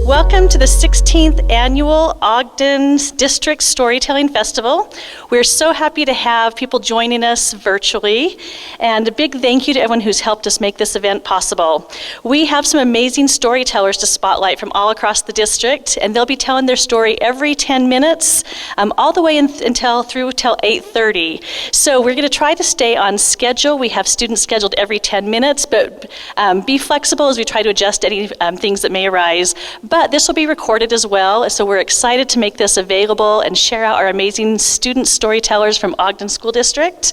Welcome to the 16th Annual Ogden District Storytelling Festival. We're so happy to have people joining us virtually, and a big thank you to everyone who's helped us make this event possible. We have some amazing storytellers to spotlight from all across the district, and they'll be telling their story every 10 minutes, all the way until 8:30. So we're going to try to stay on schedule. We have students scheduled every 10 minutes, but be flexible as we try to adjust any things that may arise. But this will be recorded as well, so we're excited to make this available and share out our amazing student storytellers from Ogden School District.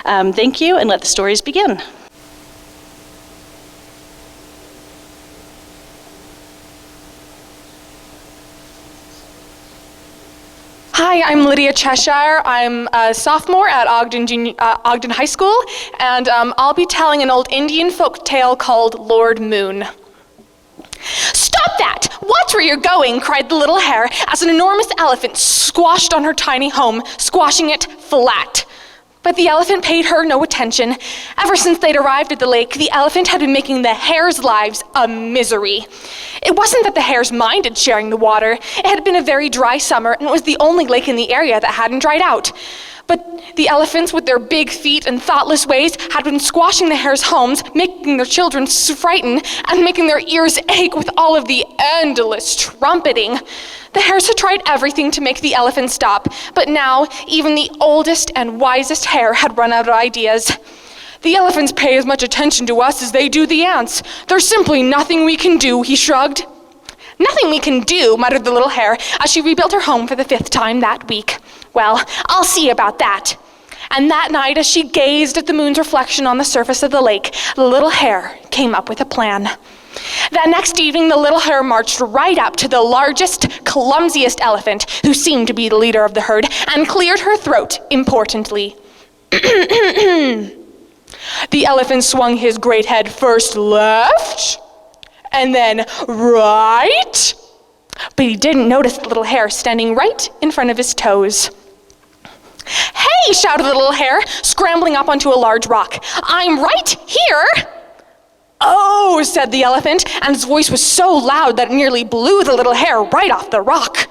Thank you, and let the stories begin. Hi, I'm Lydia Cheshire. I'm a sophomore at Ogden High School, and I'll be telling an old Indian folk tale called Lord Moon. "Stop that! Watch where you're going," cried the little hare as an enormous elephant squashed on her tiny home, squashing it flat. But the elephant paid her no attention. Ever since they'd arrived at the lake, the elephant had been making the hares' lives a misery. It wasn't that the hares minded sharing the water. It had been a very dry summer, and it was the only lake in the area that hadn't dried out. But the elephants, with their big feet and thoughtless ways, had been squashing the hares' homes, making their children frightened, and making their ears ache with all of the endless trumpeting. The hares had tried everything to make the elephant stop, but now even the oldest and wisest hare had run out of ideas. "The elephants pay as much attention to us as they do the ants. There's simply nothing we can do," he shrugged. "Nothing we can do," muttered the little hare as she rebuilt her home for the 5th time that week. "Well, I'll see about that." And that night, as she gazed at the moon's reflection on the surface of the lake, the little hare came up with a plan. That next evening, the little hare marched right up to the largest, clumsiest elephant, who seemed to be the leader of the herd, and cleared her throat importantly. The elephant swung his great head first left, and then right, but he didn't notice the little hare standing right in front of his toes. "Hey!" shouted the little hare, scrambling up onto a large rock. "I'm right here!" "Oh!" said the elephant, and his voice was so loud that it nearly blew the little hare right off the rock.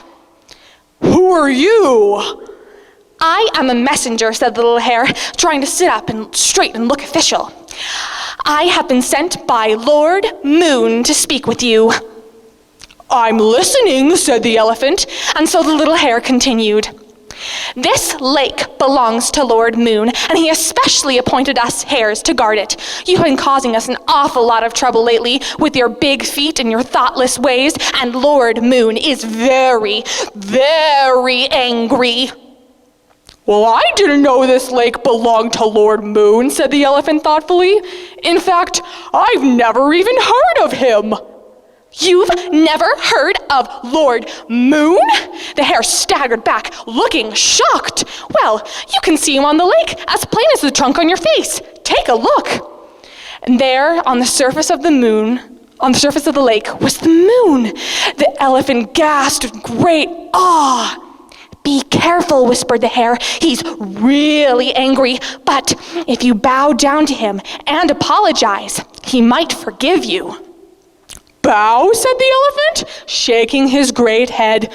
"Who are you?" "I am a messenger," said the little hare, trying to sit up and straight and look official. "I have been sent by Lord Moon to speak with you." "I'm listening," said the elephant, and so the little hare continued. "This lake belongs to Lord Moon, and he especially appointed us hares to guard it. You've been causing us an awful lot of trouble lately with your big feet and your thoughtless ways, and Lord Moon is very, very angry." "Well, I didn't know this lake belonged to Lord Moon," said the elephant thoughtfully. "In fact, I've never even heard of him." "You've never heard of Lord Moon?" The hare staggered back, looking shocked. "Well, you can see him on the lake, as plain as the trunk on your face. Take a look." And there, on the surface of the lake, was the moon. The elephant gasped with great awe. "Be careful," whispered the hare. "He's really angry, but if you bow down to him and apologize, he might forgive you." "Bow?" said the elephant, shaking his great head.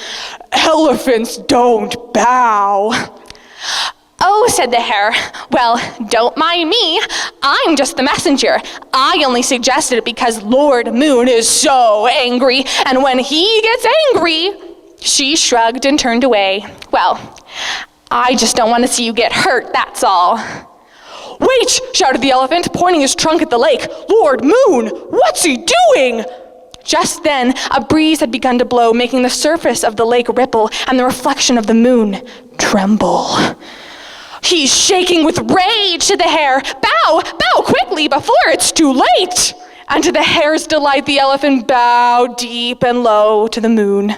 "Elephants don't bow." "Oh," said the hare. "Well, don't mind me. I'm just the messenger. I only suggested it because Lord Moon is so angry, and when he gets angry..." She shrugged and turned away. "Well, I just don't want to see you get hurt, that's all." "Wait!" shouted the elephant, pointing his trunk at the lake. "Lord Moon, what's he doing?" Just then, a breeze had begun to blow, making the surface of the lake ripple and the reflection of the moon tremble. "He's shaking with rage," said the hare. "Bow quickly before it's too late." And to the hare's delight, the elephant bowed deep and low to the moon.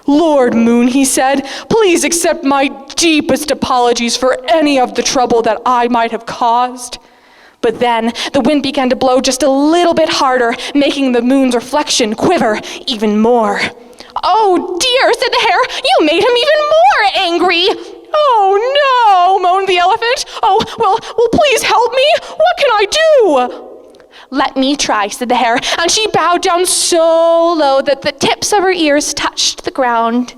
"Lord Moon," he said, "please accept my deepest apologies for any of the trouble that I might have caused." But then the wind began to blow just a little bit harder, making the moon's reflection quiver even more. "Oh dear," said the hare, "you made him even more angry." "Oh no," moaned the elephant. "Oh, well, please help me. What can I do?" "Let me try," said the hare, and she bowed down so low that the tips of her ears touched the ground.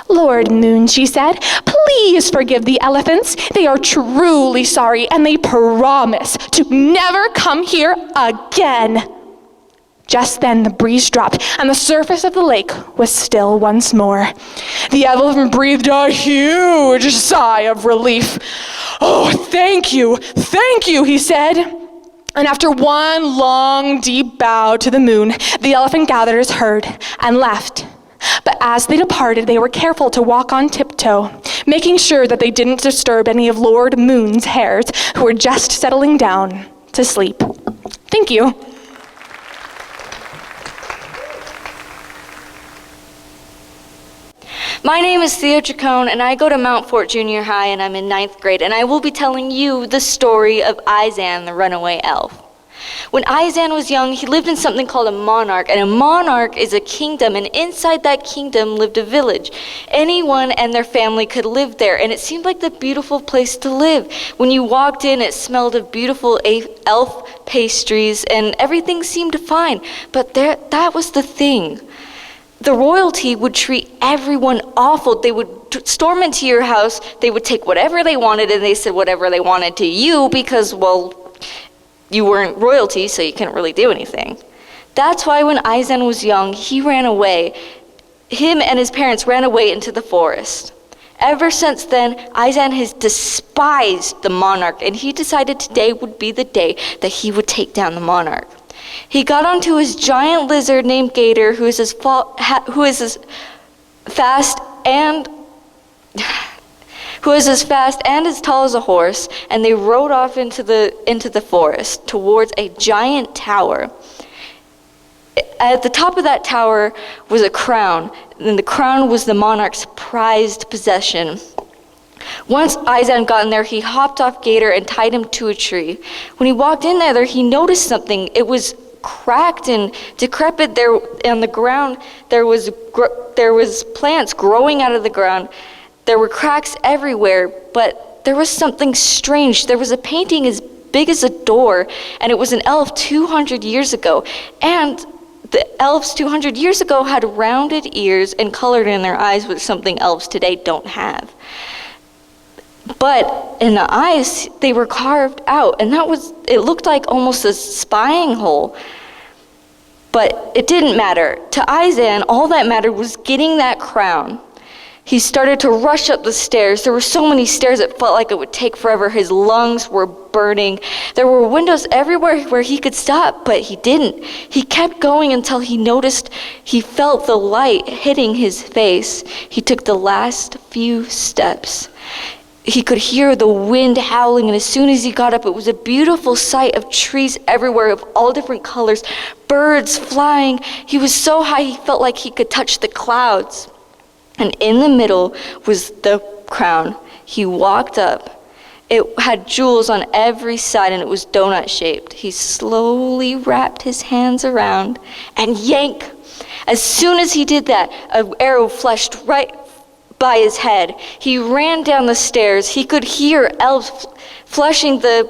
"Lord Moon," she said, "please forgive the elephants. They are truly sorry, and they promise to never come here again." Just then the breeze dropped, and the surface of the lake was still once more. The elephant breathed a huge sigh of relief. "Oh, thank you, he said. And after one long, deep bow to the moon, the elephant gathered his herd and left. But as they departed, they were careful to walk on tiptoe, making sure that they didn't disturb any of Lord Moon's hares, who were just settling down to sleep. Thank you. My name is Theo Chacon, and I go to Mount Fort Junior High, and I'm in 9th grade, and I will be telling you the story of Izan, the runaway elf. When Izan was young, he lived in something called a monarch, and a monarch is a kingdom, and inside that kingdom lived a village. Anyone and their family could live there, and it seemed like the beautiful place to live. When you walked in, it smelled of beautiful elf pastries, and everything seemed fine. But that was the thing. The royalty would treat everyone awful. They would storm into your house. They would take whatever they wanted, and they said whatever they wanted to you because, well, you weren't royalty, so you couldn't really do anything. That's why when Izan was young, he ran away. Him and his parents ran away into the forest. Ever since then, Izan has despised the monarch, and he decided today would be the day that he would take down the monarch. He got onto his giant lizard named Gator, who is as fast and as tall as a horse, and they rode off into the forest towards a giant tower. At the top of that tower was a crown, and the crown was the monarch's prized possession. Once Izan got in there, he hopped off Gator and tied him to a tree. When he walked in there, he noticed something. It was cracked and decrepit. There on the ground, there was plants growing out of the ground. There were cracks everywhere, but there was something strange. There was a painting as big as a door, and it was an elf 200 years ago. And the elves 200 years ago had rounded ears and colored in their eyes, which something elves today don't have. But in the eyes, they were carved out, and it looked like almost a spying hole. But it didn't matter. To Izan, all that mattered was getting that crown. He started to rush up the stairs. There were so many stairs it felt like it would take forever. His lungs were burning. There were windows everywhere where he could stop, but he didn't. He kept going until he felt the light hitting his face. He took the last few steps. He could hear the wind howling, and as soon as he got up, it was a beautiful sight of trees everywhere of all different colors, birds flying. He was so high he felt like he could touch the clouds. And in the middle was the crown. He walked up. It had jewels on every side, and it was donut-shaped. He slowly wrapped his hands around and yank. As soon as he did that, an arrow flashed right by his head. He ran down the stairs. He could hear elves flushing the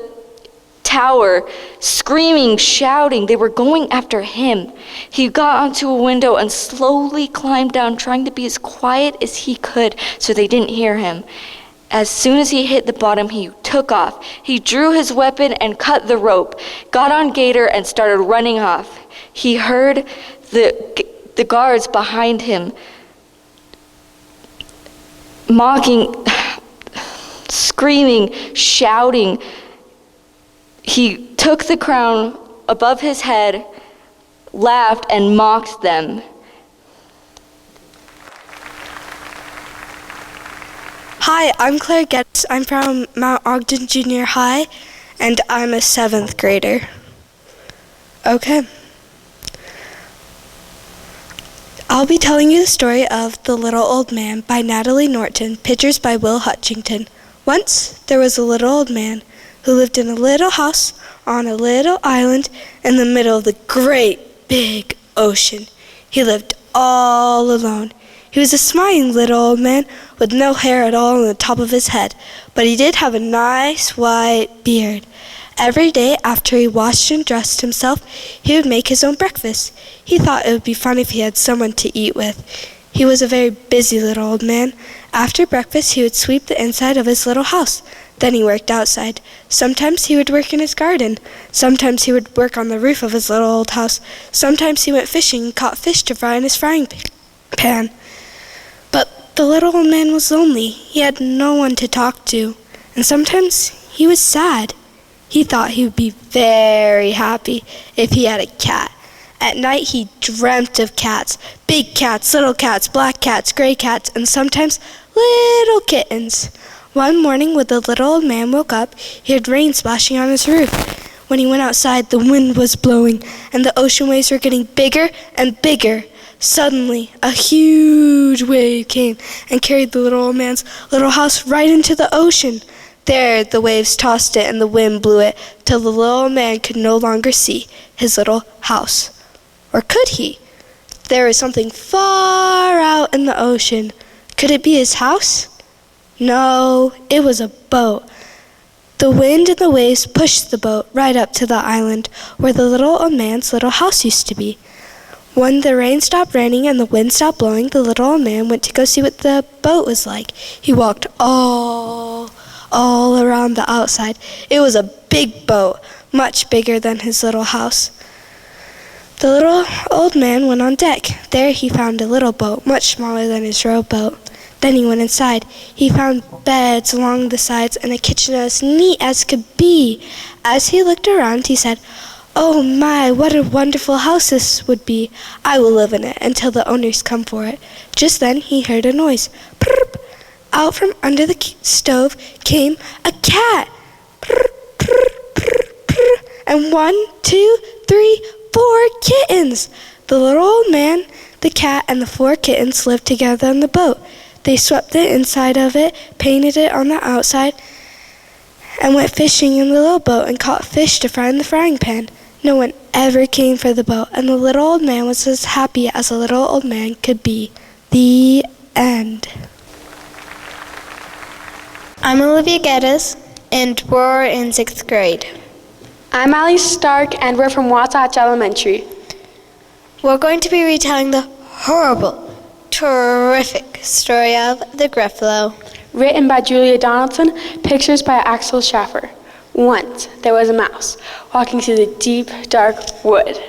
tower, screaming, shouting. They were going after him. He got onto a window and slowly climbed down, trying to be as quiet as he could so they didn't hear him. As soon as he hit the bottom, he took off. He drew his weapon and cut the rope, got on Gator, and started running off. He heard the guards behind him mocking, screaming, shouting. He took the crown above his head, laughed, and mocked them. Hi, I'm Clara Geddes. I'm from Mount Ogden Junior High, and I'm a 7th grader. Okay. I'll be telling you the story of The Little Old Man by Natalie Norton, pictures by Will Hutchington. Once there was a little old man who lived in a little house on a little island in the middle of the great big ocean. He lived all alone. He was a smiling little old man with no hair at all on the top of his head, but he did have a nice white beard. Every day after he washed and dressed himself, he would make his own breakfast. He thought it would be fun if he had someone to eat with. He was a very busy little old man. After breakfast, he would sweep the inside of his little house. Then he worked outside. Sometimes he would work in his garden. Sometimes he would work on the roof of his little old house. Sometimes he went fishing and caught fish to fry in his frying pan. But the little old man was lonely. He had no one to talk to. And sometimes he was sad. He thought he would be very happy if he had a cat. At night he dreamt of cats, big cats, little cats, black cats, gray cats, and sometimes little kittens. One morning when the little old man woke up, he heard rain splashing on his roof. When he went outside, the wind was blowing, and the ocean waves were getting bigger and bigger. Suddenly, a huge wave came and carried the little old man's little house right into the ocean. There the waves tossed it and the wind blew it till the little old man could no longer see his little house. Or could he? There was something far out in the ocean. Could it be his house? No, it was a boat. The wind and the waves pushed the boat right up to the island where the little old man's little house used to be. When the rain stopped raining and the wind stopped blowing, the little old man went to go see what the boat was like. He walked all around the outside. It was a big boat, much bigger than his little house. The little old man went on deck. There he found a little boat, much smaller than his rowboat. Then he went inside. He found beds along the sides and a kitchen as neat as could be. As he looked around, he said, "Oh my, what a wonderful house this would be. I will live in it until the owners come for it." Just then he heard a noise. Prrr. Out from under the stove came a cat. Prrr, prrr, prrr, prrr. And 1, 2, 3, 4 kittens. The little old man, the cat, and the 4 kittens lived together on the boat. They swept the inside of it, painted it on the outside, and went fishing in the little boat and caught fish to fry in the frying pan. No one ever came for the boat, and the little old man was as happy as a little old man could be. The end. I'm Olivia Geddes, and we're in 6th grade. I'm Ali Stark, and we're from Wasatch Elementary. We're going to be retelling the horrible, terrific story of the Gruffalo. Written by Julia Donaldson, pictures by Axel Schaffer. Once there was a mouse walking through the deep, dark wood.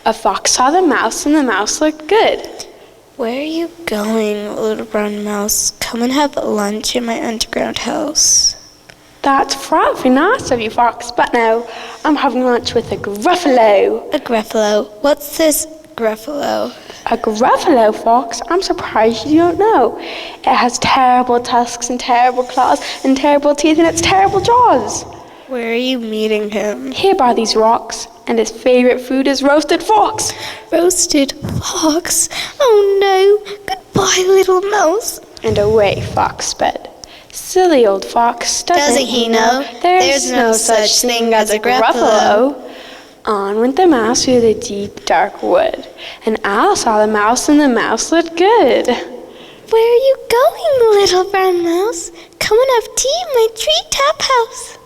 A fox saw the mouse, and the mouse looked good. Where are you going, little brown mouse? Come and have lunch in my underground house. That's frightfully nice of you, Fox, but no, I'm having lunch with a Gruffalo. A Gruffalo? What's this Gruffalo? A Gruffalo, Fox? I'm surprised you don't know. It has terrible tusks and terrible claws and terrible teeth and it's terrible jaws. Where are you meeting him? Here by these rocks, and his favorite food is roasted fox. Roasted fox? Oh no! Goodbye, little mouse. And away Fox sped. Silly old fox, doesn't he know there's no such thing as a Gruffalo? On went the mouse through the deep, dark wood, and Al saw the mouse, and the mouse looked good. Where are you going, little brown mouse? Come and have tea in my treetop house.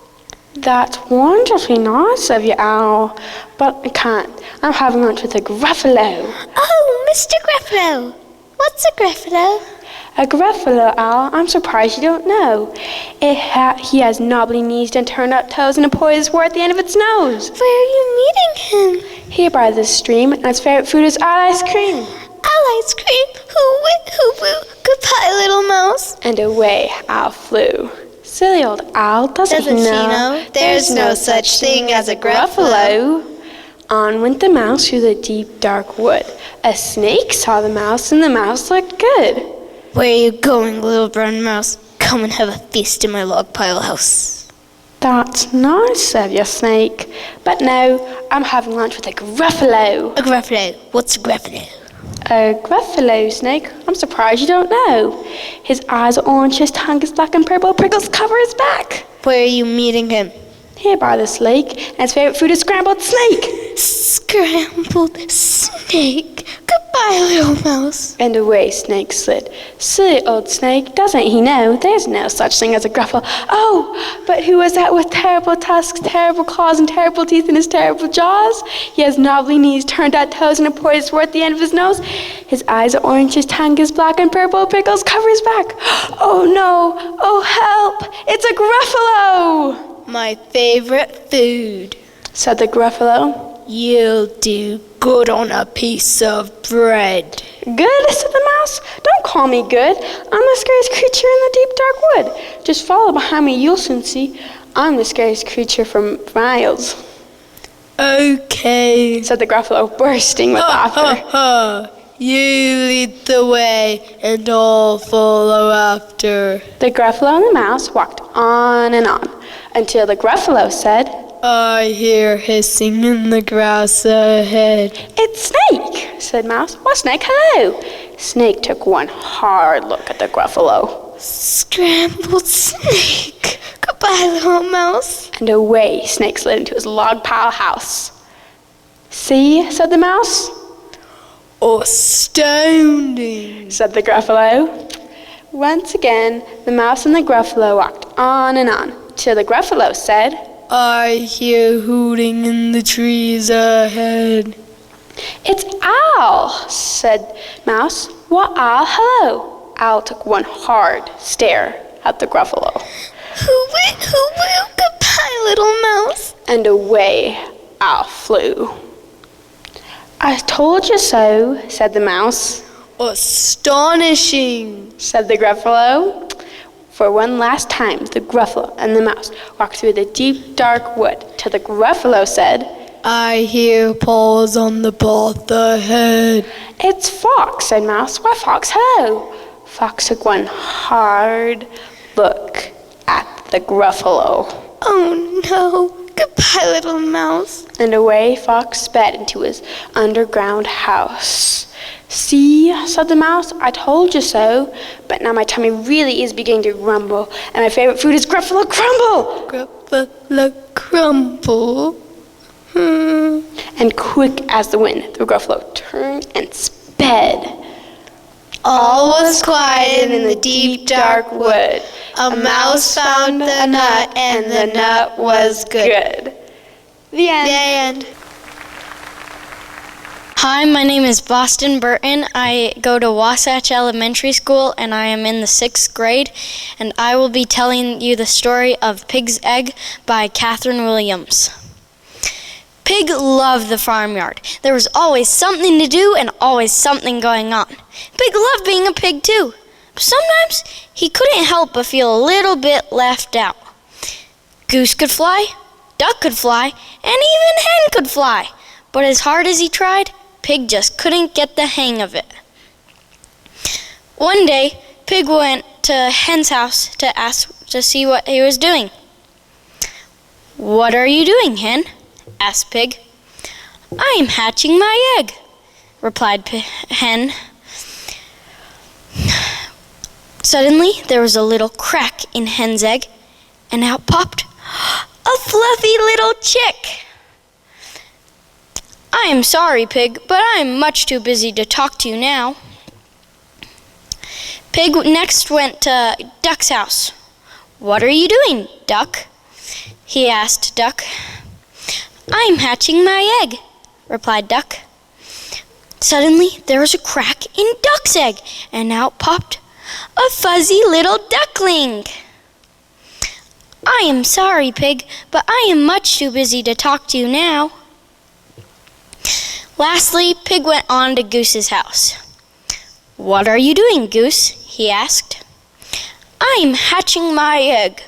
That's wonderfully nice of you, Owl, but I can't. I'm having lunch with a Gruffalo. Oh, Mr. Gruffalo. What's a Gruffalo? A Gruffalo, Owl, I'm surprised you don't know. He has knobbly knees and turned-up toes and a poised wart at the end of its nose. Where are you meeting him? Here by the stream, and his favorite food is ice cream. Ice cream? Hoo-wee, hoo-woo. Goodbye, little mouse. And away Owl flew. Silly old Owl, doesn't he know there's no such thing as a Gruffalo? On went the mouse through the deep, dark wood. A snake saw the mouse, and the mouse looked good. Where are you going, little brown mouse? Come and have a feast in my log pile house. That's nice of you, Snake. But no, I'm having lunch with a Gruffalo. A Gruffalo? What's a Gruffalo? A Gruffalo, Snake. I'm surprised you don't know. His eyes are orange, his tongue is black, and purple prickles cover his back. Where are you meeting him? Here by this lake, and his favorite food is scrambled snake. Scrambled snake. Goodbye, Goodbye, little mouse. And away Snake slid. Silly old Snake, doesn't he know there's no such thing as a Gruffalo? Oh, but who was that with terrible tusks, terrible claws, and terrible teeth in his terrible jaws? He has knobbly knees, turned out toes, and a poised wart at the end of his nose. His eyes are orange, his tongue is black, and purple prickles cover his back. Oh no, oh help, it's a Gruffalo! My favorite food. Said the Gruffalo. You'll do good on a piece of bread. Good, said the mouse. Don't call me good. I'm the scariest creature in the deep dark wood. Just follow behind me, you'll soon see. I'm the scariest creature for miles. Okay, Said the Gruffalo, bursting with laughter. You lead the way, and I'll follow after. The Gruffalo and the mouse walked on and on, until the Gruffalo said, I hear hissing in the grass ahead. It's Snake, said Mouse. What, Snake? Hello. Snake took one hard look at the Gruffalo. Scrambled snake. Goodbye, little mouse. And away Snake slid into his log pile house. See, said the mouse. Astounding, Said the Gruffalo. Once again, the mouse and the Gruffalo walked on and on, till the Gruffalo said, I hear hooting in the trees ahead. It's Owl, said Mouse. What owl? Hello. Owl took one hard stare at the Gruffalo. Hoo-wee, goodbye, little mouse. And away Owl flew. I told you so, said the mouse. Astonishing, Said the Gruffalo. For one last time, the Gruffalo and the mouse walked through the deep, dark wood, till the Gruffalo said, I hear paws on the path ahead. It's Fox, said Mouse. Why, Fox, hello. Fox took one hard look at the Gruffalo. Oh no, goodbye, little mouse. And away Fox sped into his underground house. See, said the mouse, I told you so. But now my tummy really is beginning to rumble, and my favorite food is Gruffalo Crumble. Gruffalo crumble. And quick as the wind, the Gruffalo turned and sped. All was quiet in the deep dark wood. A mouse found the nut, and the nut was good. The end. The end. Hi, my name is Boston Burton. I go to Wasatch Elementary School, and I am in the 6th grade, and I will be telling you the story of Pig's Egg by Catherine Williams. Pig loved the farmyard. There was always something to do and always something going on. Pig loved being a pig too. But sometimes he couldn't help but feel a little bit left out. Goose could fly, duck could fly, and even hen could fly. But as hard as he tried, Pig just couldn't get the hang of it. One day, Pig went to Hen's house to see what he was doing. "What are you doing, Hen?" asked Pig. "I am hatching my egg," replied Hen. Suddenly, there was a little crack in Hen's egg, and out popped a fluffy little chick. "I am sorry, Pig, but I am much too busy to talk to you now." Pig next went to Duck's house. "What are you doing, Duck?" he asked Duck. "I am hatching my egg," replied Duck. Suddenly, there was a crack in Duck's egg, and out popped a fuzzy little duckling. "I am sorry, Pig, but I am much too busy to talk to you now." Lastly, Pig went on to Goose's house. "What are you doing, Goose?" he asked. "I am hatching my egg,"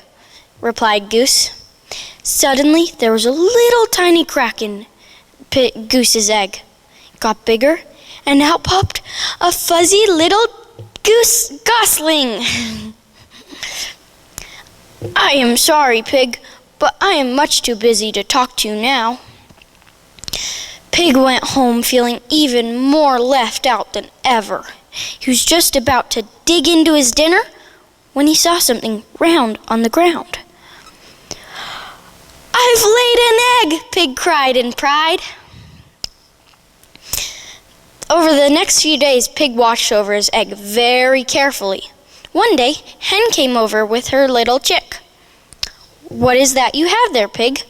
replied Goose. Suddenly, there was a little tiny crack in Goose's egg. It got bigger, and out popped a fuzzy little goose gosling. "I am sorry, Pig, but I am much too busy to talk to you now." Pig went home feeling even more left out than ever. He was just about to dig into his dinner when he saw something round on the ground. "I've laid an egg!" Pig cried in pride. Over the next few days, Pig watched over his egg very carefully. One day, Hen came over with her little chick. "What is that you have there, Pig?"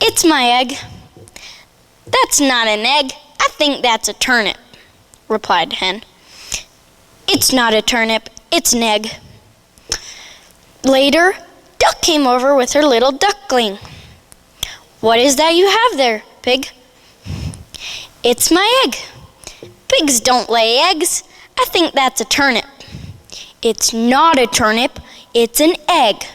"It's my egg." "That's not an egg. I think that's a turnip," replied Hen. "It's not a turnip. It's an egg." Later, Duck came over with her little duckling. "What is that you have there, Pig?" "It's my egg." "Pigs don't lay eggs. I think that's a turnip." "It's not a turnip. It's an egg."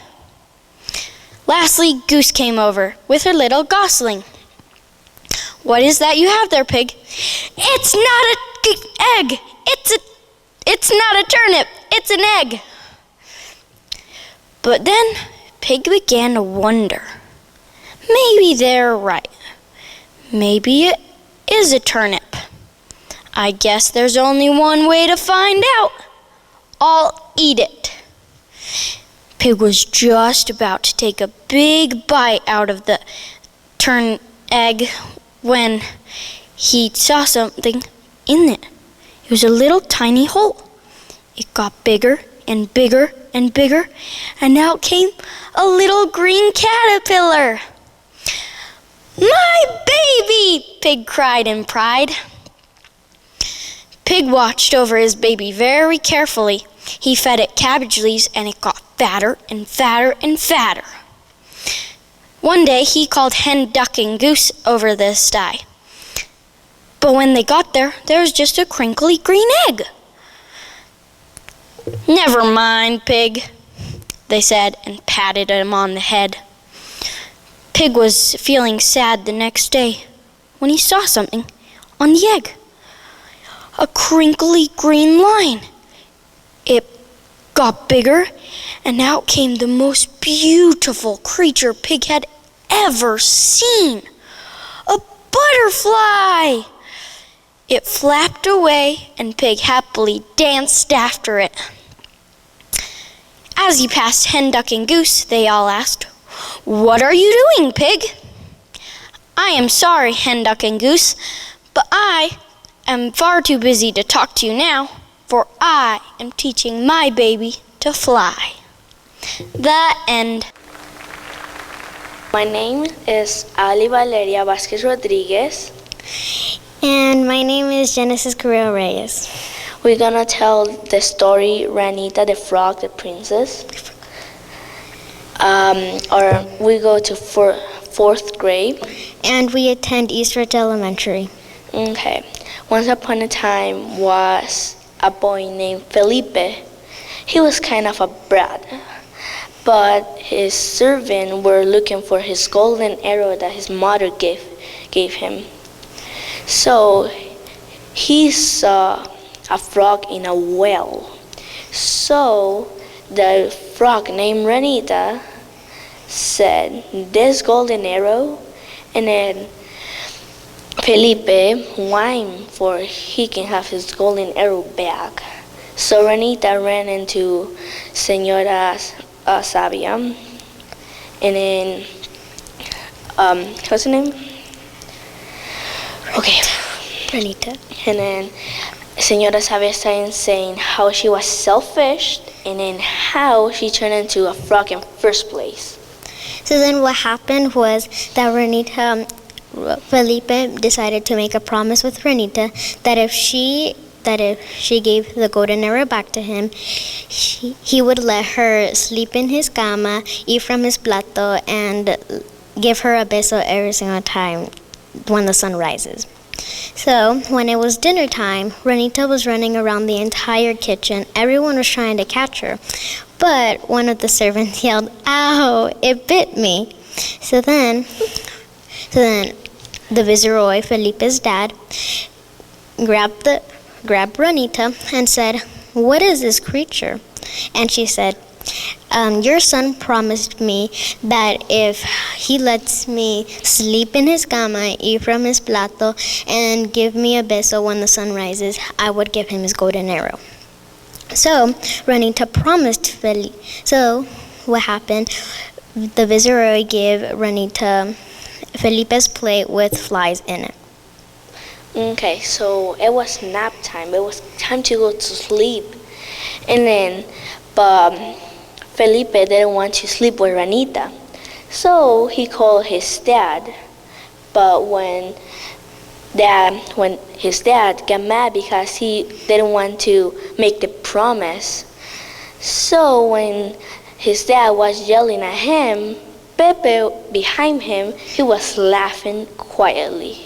Lastly, Goose came over with her little gosling. "What is that you have there, Pig?" "It's not an egg. It's not a turnip. It's an egg." But then Pig began to wonder. Maybe they're right. Maybe it is a turnip. I guess there's only one way to find out. I'll eat it. Pig was just about to take a big bite out of the turnip egg when he saw something in it. It was a little tiny hole. It got bigger and bigger and bigger, and out came a little green caterpillar. "My baby!" Pig cried in pride. Pig watched over his baby very carefully. He fed it cabbage leaves, and it got fatter and fatter and fatter. One day, he called Hen, Duck, and Goose over the sty. But when they got there, there was just a crinkly green egg. "Never mind, Pig," they said, and patted him on the head. Pig was feeling sad the next day when he saw something on the egg. A crinkly green line. It got bigger, and out came the most beautiful creature Pig had ever seen. A butterfly! It flapped away, and Pig happily danced after it. As he passed Hen, Duck, and Goose, they all asked, "What are you doing, Pig?" "I am sorry, Hen, Duck, and Goose, but I am far too busy to talk to you now, for I am teaching my baby to fly." The end. My name is Ali Valeria Vazquez Rodriguez. And my name is Genesis Curiel Reyes. We're gonna tell the story Ranita the Frog, the Princess. Or we go to fourth grade. And we attend Eastridge Elementary. Okay. Once upon a time was a boy named Felipe. He was kind of a brat, but his servant were looking for his golden arrow that his mother gave him. So he saw a frog in a well. So the frog named Ranita said, "This golden arrow," and then Felipe whined for he can have his golden arrow back. So Ranita ran into Senora Sabia, and then what's her name? Okay, Ranita. And then Senora Sabia started saying how she was selfish, and then how she turned into a frog in first place. So then what happened was that Felipe decided to make a promise with Ranita that if she gave the golden arrow back to him, he would let her sleep in his cama, eat from his plato, and give her a beso every single time when the sun rises. So when it was dinner time, Ranita was running around the entire kitchen. Everyone was trying to catch her, but one of the servants yelled, "Ow, it bit me." So then the Viceroy, Felipe's dad, grabbed Ranita and said, "What is this creature?" And she said, "Your son promised me that if he lets me sleep in his cama, eat from his plato, and give me a beso when the sun rises, I would give him his golden arrow." So Ranita promised Felipe. So what happened? The Viceroy gave Ranita Felipe's plate with flies in it. Okay, so it was nap time. It was time to go to sleep. But Felipe didn't want to sleep with Ranita. So he called his dad. But when his dad got mad because he didn't want to make the promise. So when his dad was yelling at him, Pepe behind him, he was laughing quietly.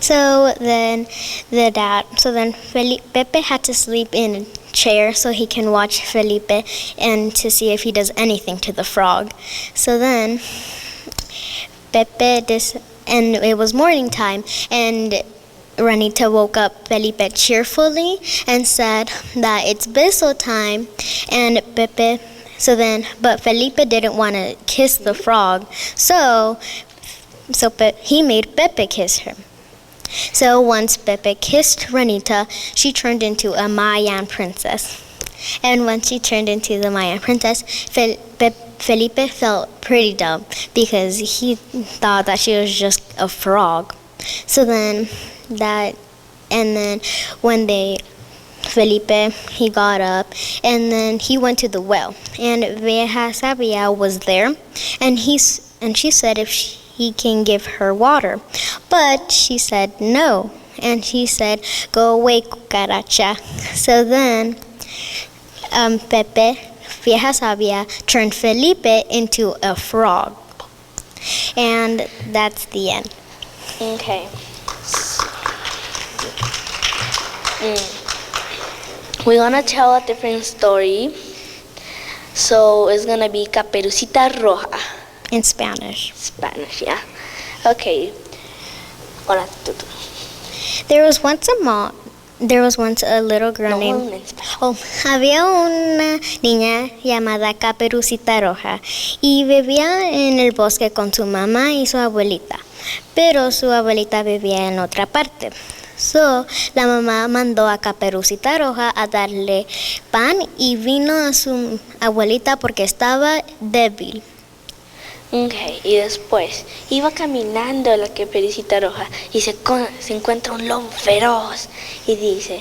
So then Pepe had to sleep in a chair so he can watch Felipe and to see if he does anything to the frog. So then and it was morning time, and Ranita woke up Felipe cheerfully and said that it's beso time, and but Felipe didn't want to kiss the frog, so he made Pepe kiss her. So once Pepe kissed Ranita, she turned into a Mayan princess. And when she turned into the Mayan princess, Felipe felt pretty dumb because he thought that she was just a frog. So then Felipe, he got up and then he went to the well, and Vieja Sabia was there, and she said if he can give her water, but she said no, and he said, "Go away, cucaracha." So then Vieja Sabia turned Felipe into a frog, and that's the end. Okay. We're gonna tell a different story. So it's gonna be Caperucita Roja. In Spanish. Spanish, yeah. Okay. Hola, tú. There was once a little girl named... había una niña llamada Caperucita Roja y vivía en el bosque con su mamá y su abuelita, pero su abuelita vivía en otra parte. So, la mamá mandó a Caperucita Roja a darle pan y vino a su abuelita porque estaba débil. Okay, y después iba caminando la Caperucita Roja y se encuentra un lobo feroz y dice: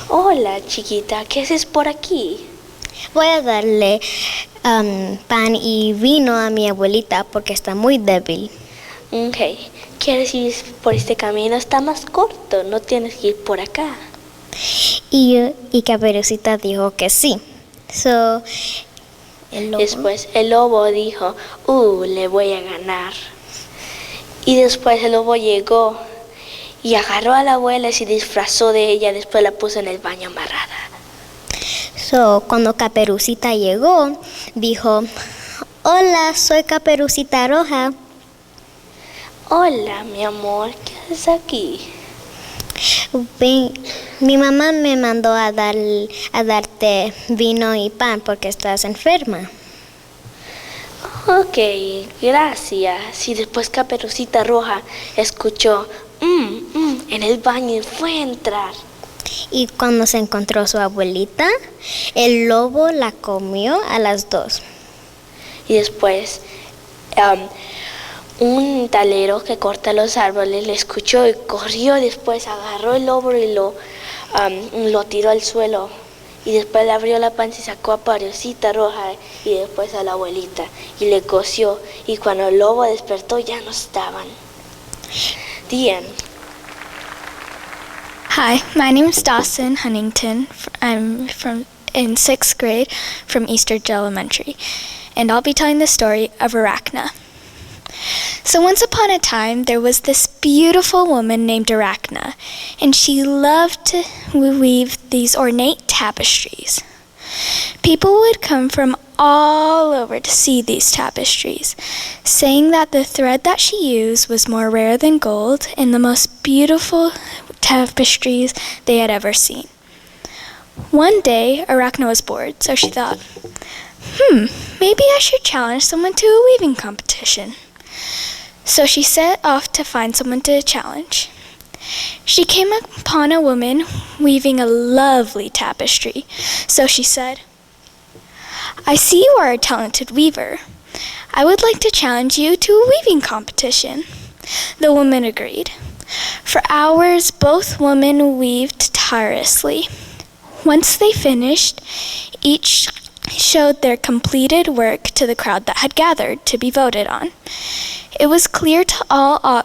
"Hola, chiquita, ¿qué haces por aquí?" Voy a darle pan y vino a mi abuelita porque está muy débil. Okay, ¿quieres ir por este camino? Está más corto, no tienes que ir por acá. Y Caperucita dijo que sí. So, después el lobo dijo, le voy a ganar. Y después el lobo llegó y agarró a la abuela y se disfrazó de ella, después la puso en el baño amarrada. So, cuando Caperucita llegó, dijo, "Hola, soy Caperucita Roja." "Hola, mi amor, ¿qué haces aquí?" Mi mamá me mandó a darte vino y pan porque estás enferma. Ok, gracias. Y después Caperucita Roja escuchó en el baño y fue a entrar. Y cuando se encontró su abuelita, el lobo la comió a las dos. Y después un talero que corta los árboles le escuchó y corrió. Después agarró el lobo y lo tiró al suelo. Y después le abrió la panza y sacó a Caperucita Roja y después a la abuelita. Y le cosió. Y cuando el lobo despertó ya no estaban. The end. Hi, my name is Dawsen Huntington. I'm in 6th grade from Eastridge Elementary. And I'll be telling the story of Arachna. So once upon a time, there was this beautiful woman named Arachna, and she loved to weave these ornate tapestries. People would come from all over to see these tapestries, saying that the thread that she used was more rare than gold and the most beautiful tapestries they had ever seen. One day, Arachna was bored, so she thought, maybe I should challenge someone to a weaving competition. So she set off to find someone to challenge. She came upon a woman weaving a lovely tapestry. So she said, "I see you are a talented weaver. I would like to challenge you to a weaving competition." The woman agreed. For hours, both women weaved tirelessly. Once they finished, each showed their completed work to the crowd that had gathered to be voted on. It was clear to all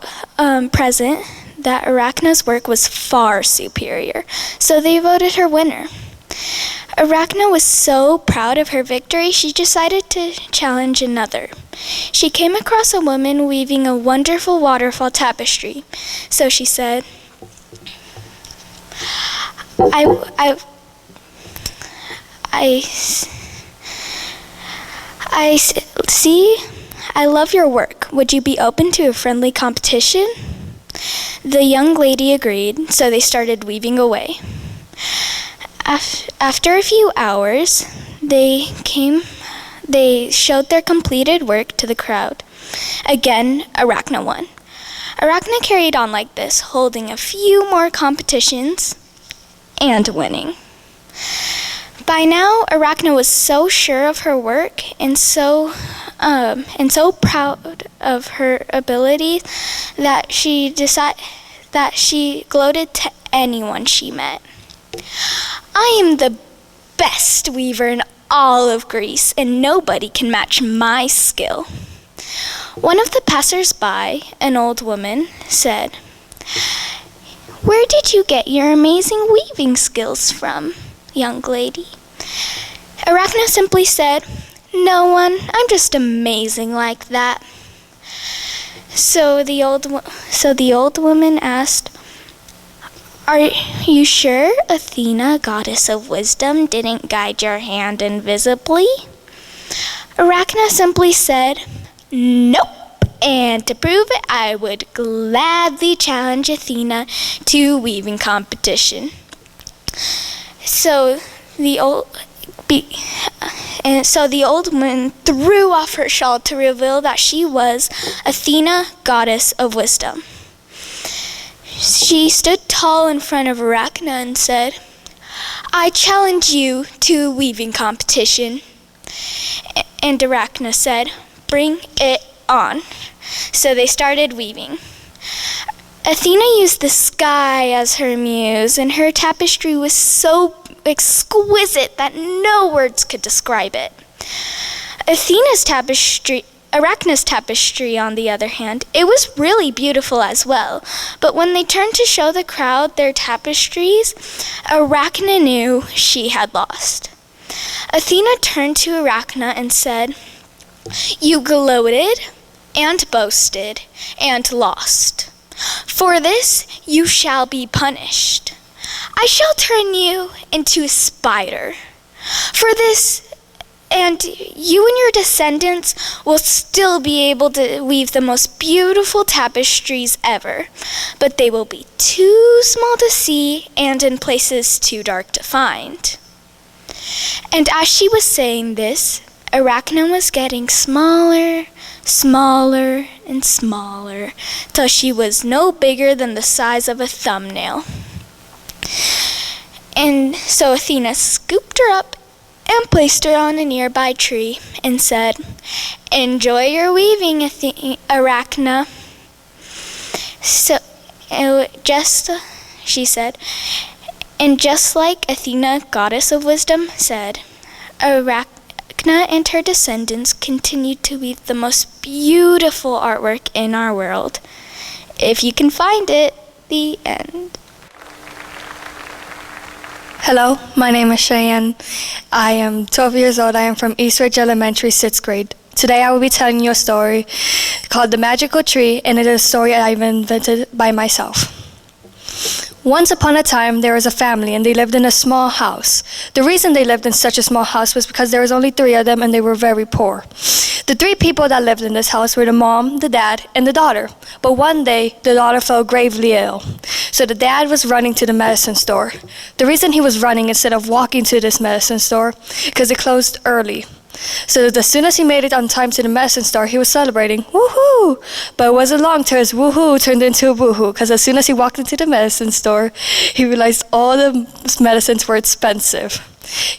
present that Arachna's work was far superior, so they voted her winner. Arachna was so proud of her victory, she decided to challenge another. She came across a woman weaving a wonderful waterfall tapestry, so she said, I see, I love your work. Would you be open to a friendly competition? The young lady agreed, so they started weaving away. After a few hours, they showed their completed work to the crowd. Again, Arachna won. Arachna carried on like this, holding a few more competitions and winning. By now, Arachna was so sure of her work and so proud of her ability that she gloated to anyone she met. I am the best weaver in all of Greece, and nobody can match my skill. One of the passers-by, an old woman, said, "Where did you get your amazing weaving skills from, young lady?" Arachna simply said, "No one, I'm just amazing like that." So the old woman asked, "Are you sure Athena, goddess of wisdom, didn't guide your hand invisibly?" Arachna simply said, "Nope, and to prove it, I would gladly challenge Athena to a weaving competition." So the old woman threw off her shawl to reveal that she was Athena, goddess of wisdom. She stood tall in front of Arachna and said, "I challenge you to a weaving competition." And Arachna said, "Bring it on." So they started weaving. Athena used the sky as her muse, and her tapestry was so exquisite that no words could describe it. Arachna's tapestry, on the other hand, it was really beautiful as well, but when they turned to show the crowd their tapestries, Arachna knew she had lost. Athena turned to Arachna and said, "You gloated and boasted and lost. For this you shall be punished. I shall turn you into a spider. For this, and you and your descendants will still be able to weave the most beautiful tapestries ever, but they will be too small to see and in places too dark to find." And as she was saying this, Arachna was getting smaller, smaller, and smaller, till she was no bigger than the size of a thumbnail. And so Athena scooped her up and placed her on a nearby tree and said, "Enjoy your weaving, Arachna." She said, and just like Athena, goddess of wisdom, said, Arachna and her descendants continued to weave the most beautiful artwork in our world. If you can find it, the end. Hello, my name is Shyan. I am 12 years old. I am from Eastridge Elementary, 6th grade. Today I will be telling you a story called The Magical Tree, and it is a story I've invented by myself. Once upon a time, there was a family, and they lived in a small house. The reason they lived in such a small house was because there was only 3 of them, and they were very poor. The 3 people that lived in this house were the mom, the dad, and the daughter. But one day, the daughter fell gravely ill. So the dad was running to the medicine store. The reason he was running instead of walking to this medicine store, because it closed early. So as soon as he made it on time to the medicine store, he was celebrating, woohoo! But it wasn't long till his woohoo turned into a boohoo, because as soon as he walked into the medicine store, he realized all the medicines were expensive.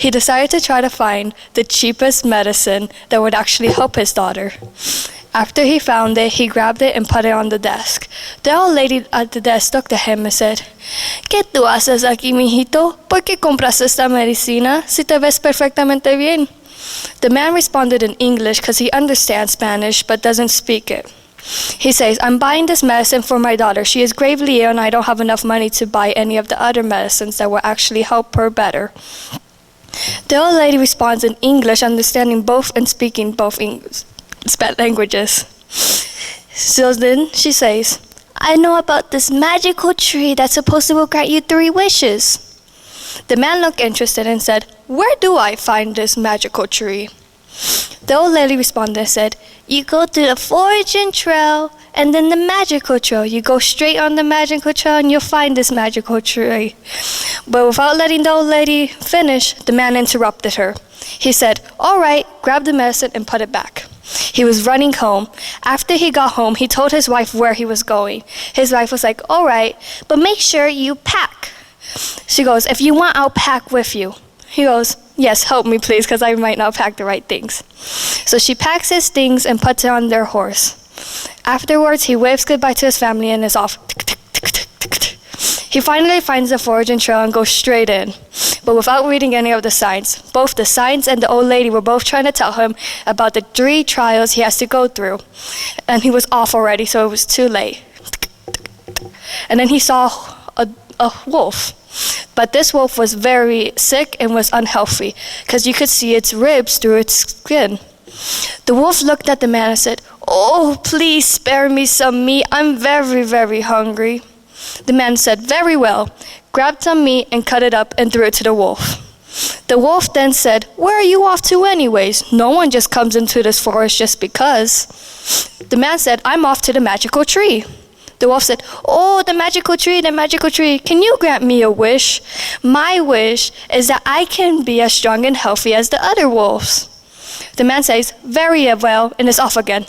He decided to try to find the cheapest medicine that would actually help his daughter. After he found it, he grabbed it and put it on the desk. The old lady at the desk looked at him and said, ¿Qué tú haces aquí, mijito? ¿Por qué compras esta medicina si te ves perfectamente bien? The man responded in English because he understands Spanish but doesn't speak it. He says, I'm buying this medicine for my daughter. She is gravely ill and I don't have enough money to buy any of the other medicines that will actually help her better. The old lady responds in English, understanding both and speaking both languages. So then she says, I know about this magical tree that's supposed to grant you 3 wishes. The man looked interested and said, where do I find this magical tree? The old lady responded and said, you go to the foraging trail and then the magical trail. You go straight on the magical trail and you'll find this magical tree. But without letting the old lady finish, the man interrupted her. He said, all right, grab the medicine and put it back. He was running home. After he got home, he told his wife where he was going. His wife was like, all right, but make sure you pack. She goes, if you want, I'll pack with you. He goes, yes, help me please, because I might not pack the right things. So she packs his things and puts it on their horse. Afterwards, he waves goodbye to his family and is off. He finally finds the foraging trail and goes straight in, but without reading any of the signs. Both the signs and the old lady were both trying to tell him about the 3 trials he has to go through. And he was off already, so it was too late. And then he saw a wolf. But this wolf was very sick and was unhealthy, because you could see its ribs through its skin. The wolf looked at the man and said, oh, please spare me some meat. I'm very, very hungry. The man said, very well, grabbed some meat and cut it up and threw it to the wolf. The wolf then said, where are you off to anyways? No one just comes into this forest just because. The man said, I'm off to the magical tree. The wolf said, oh, the magical tree, can you grant me a wish? My wish is that I can be as strong and healthy as the other wolves. The man says, very well, and is off again.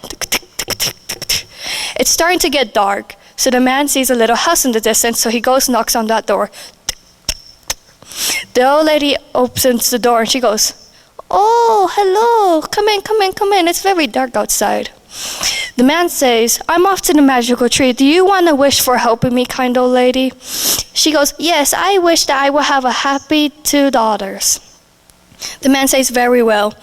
It's starting to get dark, so the man sees a little house in the distance, so he goes and knocks on that door. The old lady opens the door and she goes, oh, hello, come in, it's very dark outside. The man says, I'm off to the magical tree. Do you want to wish for helping me, kind old lady? She goes, yes, I wish that I will have a happy 2 daughters. The man says, very well.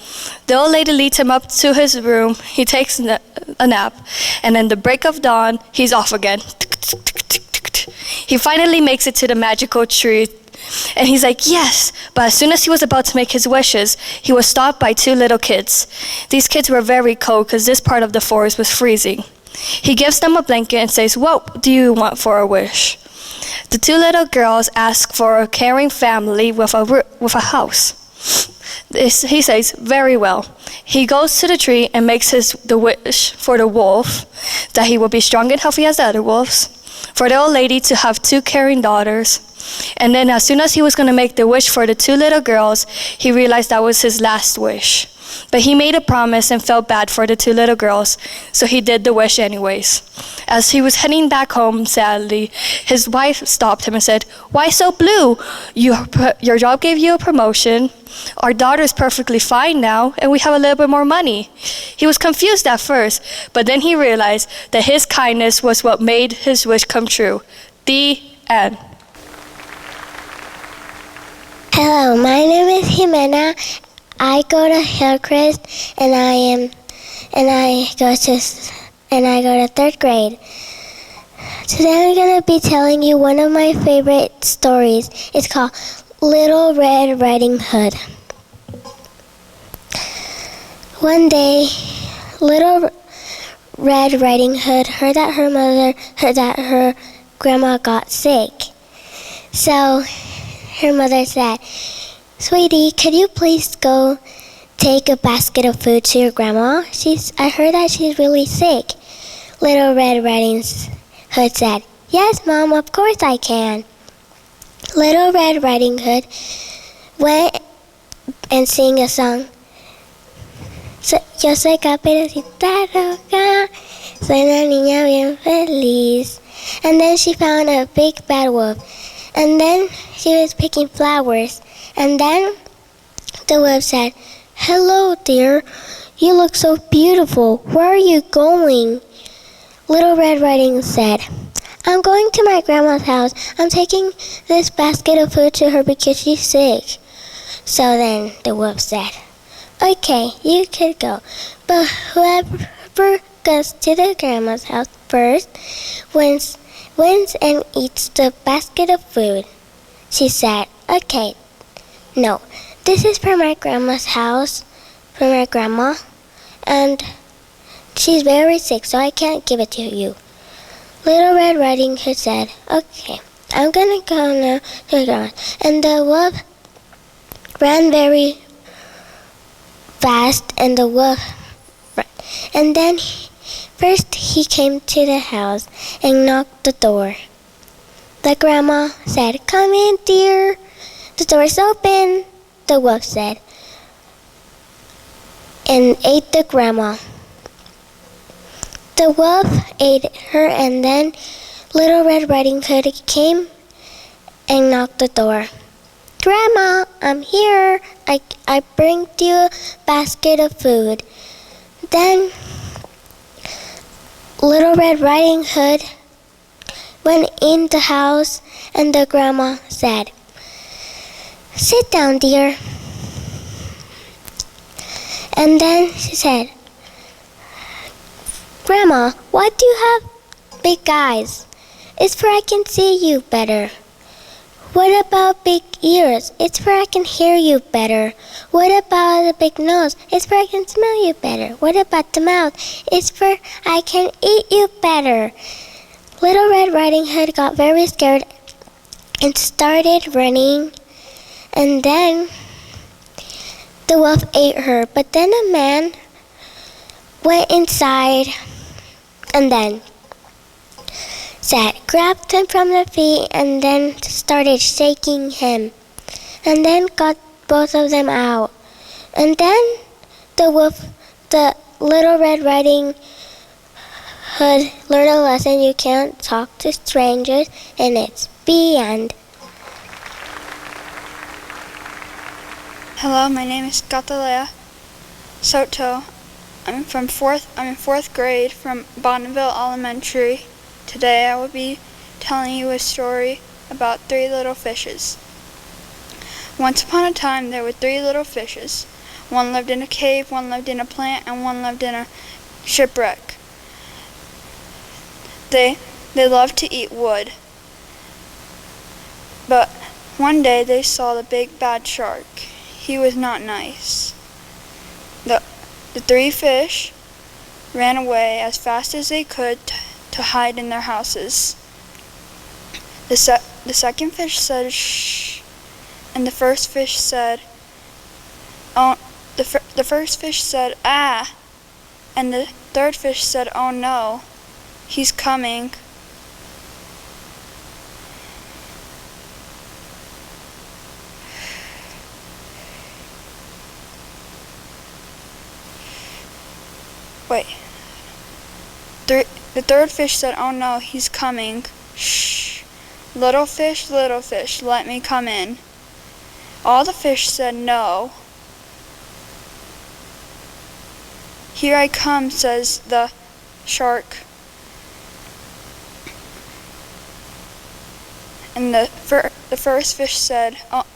The old lady leads him up to his room. He takes a nap, and in the break of dawn, he's off again. He finally makes it to the magical tree, and he's like, yes. But as soon as he was about to make his wishes, he was stopped by 2 little kids. These kids were very cold because this part of the forest was freezing. He gives them a blanket and says, what do you want for a wish? The 2 little girls ask for a caring family with a house. He says, very well. He goes to the tree and makes the wish for the wolf, that he will be strong and healthy as the other wolves, for the old lady to have 2 caring daughters, and then as soon as he was going to make the wish for the 2 little girls, he realized that was his last wish. But he made a promise and felt bad for the 2 little girls, so he did the wish anyways. As he was heading back home, sadly, his wife stopped him and said, why so blue? Your job gave you a promotion. Our daughter's perfectly fine now, and we have a little bit more money. He was confused at first, but then he realized that his kindness was what made his wish come true. The end. Hello, my name is Jimena. I go to Hillcrest, and I go to 3rd grade. Today I'm going to be telling you one of my favorite stories. It's called Little Red Riding Hood. One day, Little Red Riding Hood heard that her grandma got sick. So her mother said, sweetie, could you please go take a basket of food to your grandma? I heard that she's really sick. Little Red Riding Hood said, yes, Mom, of course I can. Little Red Riding Hood went and sang a song. Yo soy Caperucita Roja, soy una niña bien feliz. And then she found a big bad wolf. And then she was picking flowers. And then the wolf said, hello, dear. You look so beautiful. Where are you going? Little Red Riding Hood said, I'm going to my grandma's house. I'm taking this basket of food to her because she's sick. So then the wolf said, okay, you could go, but whoever goes to the grandma's house first wins and eats the basket of food. She said, okay, no, this is for my grandma's house, for my grandma, and she's very sick, so I can't give it to you. Little Red Riding Hood said, okay, I'm gonna go now to the grandma's. And the wolf ran very fast, and the wolf ran. And then first he came to the house and knocked the door. The grandma said, come in, dear. The door's open, the wolf said, and ate the grandma. The wolf ate her, and then Little Red Riding Hood came and knocked the door. Grandma, I'm here. I bring you a basket of food. Then Little Red Riding Hood went in the house, and the grandma said, sit down, dear. And then she said, Grandma, why do you have big eyes? It's where I can see you better. What about big ears? It's where I can hear you better. What about the big nose? It's where I can smell you better. What about the mouth? It's where I can eat you better. Little Red Riding Hood got very scared and started running, and then the wolf ate her. But then a man went inside and then grabbed him from the feet and then started shaking him, and then got both of them out. And then the Little Red Riding Hood learned a lesson: you can't talk to strangers, and it's the end. Hello, my name is Kataleya Soto. I'm in fourth grade from Bonneville Elementary. Today I will be telling you a story about three little fishes. Once upon a time there were three little fishes. One lived in a cave, one lived in a plant, and one lived in a shipwreck. They loved to eat wood. But one day they saw the big bad shark. He was not nice. The three fish ran away as fast as they could to hide in their houses. The second fish said, shh, and the first fish said, oh, the first fish said, ah, and the third fish said, oh no, he's coming. Wait. The third fish said, oh no, he's coming. Shh. Little fish, let me come in. All the fish said no. Here I come, says the shark. And the first fish said, oh,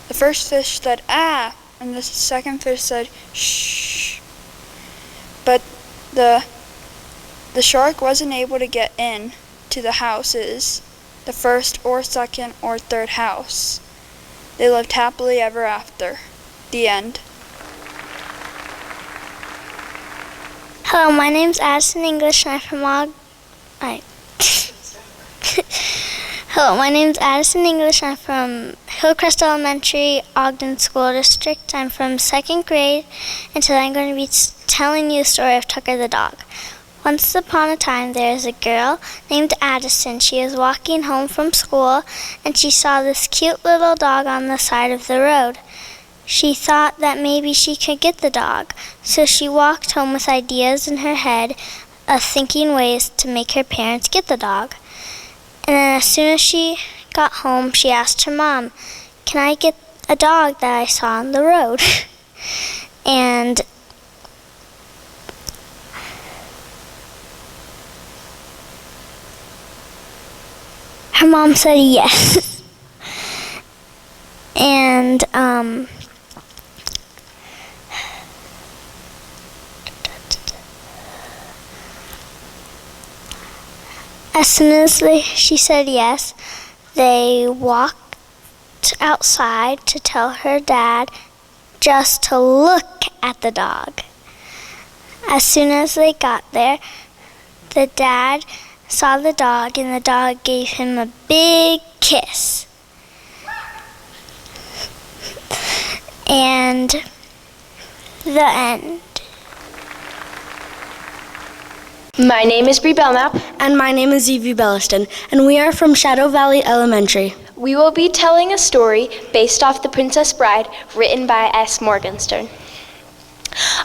the first fish said, ah, and the second fish said, shh. But the shark wasn't able to get in to the houses, the first or second or third house. They lived happily ever after. The end. Hello, my name's Addison English, and I'm from Hello, my name's Addison English, and I'm from Hillcrest Elementary, Ogden School District. I'm from second grade, and today I'm going to be telling you the story of Tucker the dog. Once upon a time, there is a girl named Addison. She was walking home from school, and she saw this cute little dog on the side of the road. She thought that maybe she could get the dog, so she walked home with ideas in her head of thinking ways to make her parents get the dog. And then as soon as she got home, she asked her mom, "Can I get a dog that I saw on the road?" And Her mom said yes. And as soon as she said yes, they walked outside to tell her dad just to look at the dog. As soon as they got there, the dad saw the dog and the dog gave him a big kiss. And the end. My name is Bree Belnap. And my name is Evie Belliston, and we are from Shadow Valley Elementary. We will be telling a story based off The Princess Bride, written by S. Morgenstern.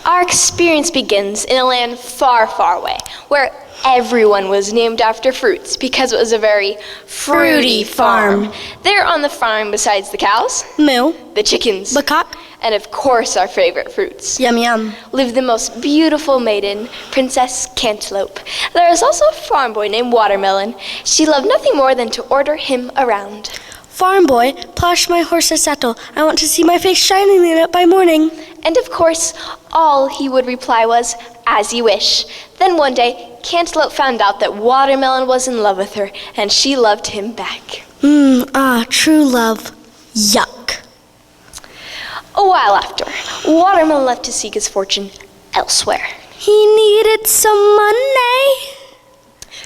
Our experience begins in a land far, far away, where everyone was named after fruits because it was a very fruity farm. There on the farm, besides the cows, Moo, the chickens, the cock, and of course our favorite fruits, yum yum, lived the most beautiful maiden, Princess Cantaloupe. There is also a farm boy named Watermelon. She loved nothing more than to order him around. Farm boy, polish my horse's saddle. I want to see my face shining in it by morning. And of course, all he would reply was, as you wish. Then one day, Cantaloupe found out that Watermelon was in love with her, and she loved him back. True love. Yuck. A while after, Watermelon left to seek his fortune elsewhere. He needed some money.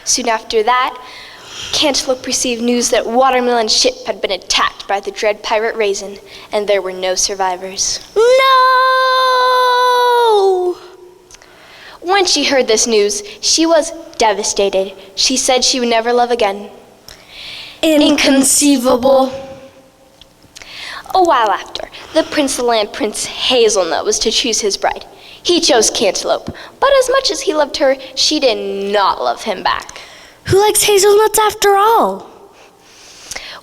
Soon after that, Cantaloupe received news that Watermelon's ship had been attacked by the dread pirate Raisin, and there were no survivors. No! When she heard this news, she was devastated. She said she would never love again. Inconceivable. A while after, the Prince of the Land, Prince Hazelnut, was to choose his bride. He chose Cantaloupe, but as much as he loved her, she did not love him back. Who likes hazelnuts after all?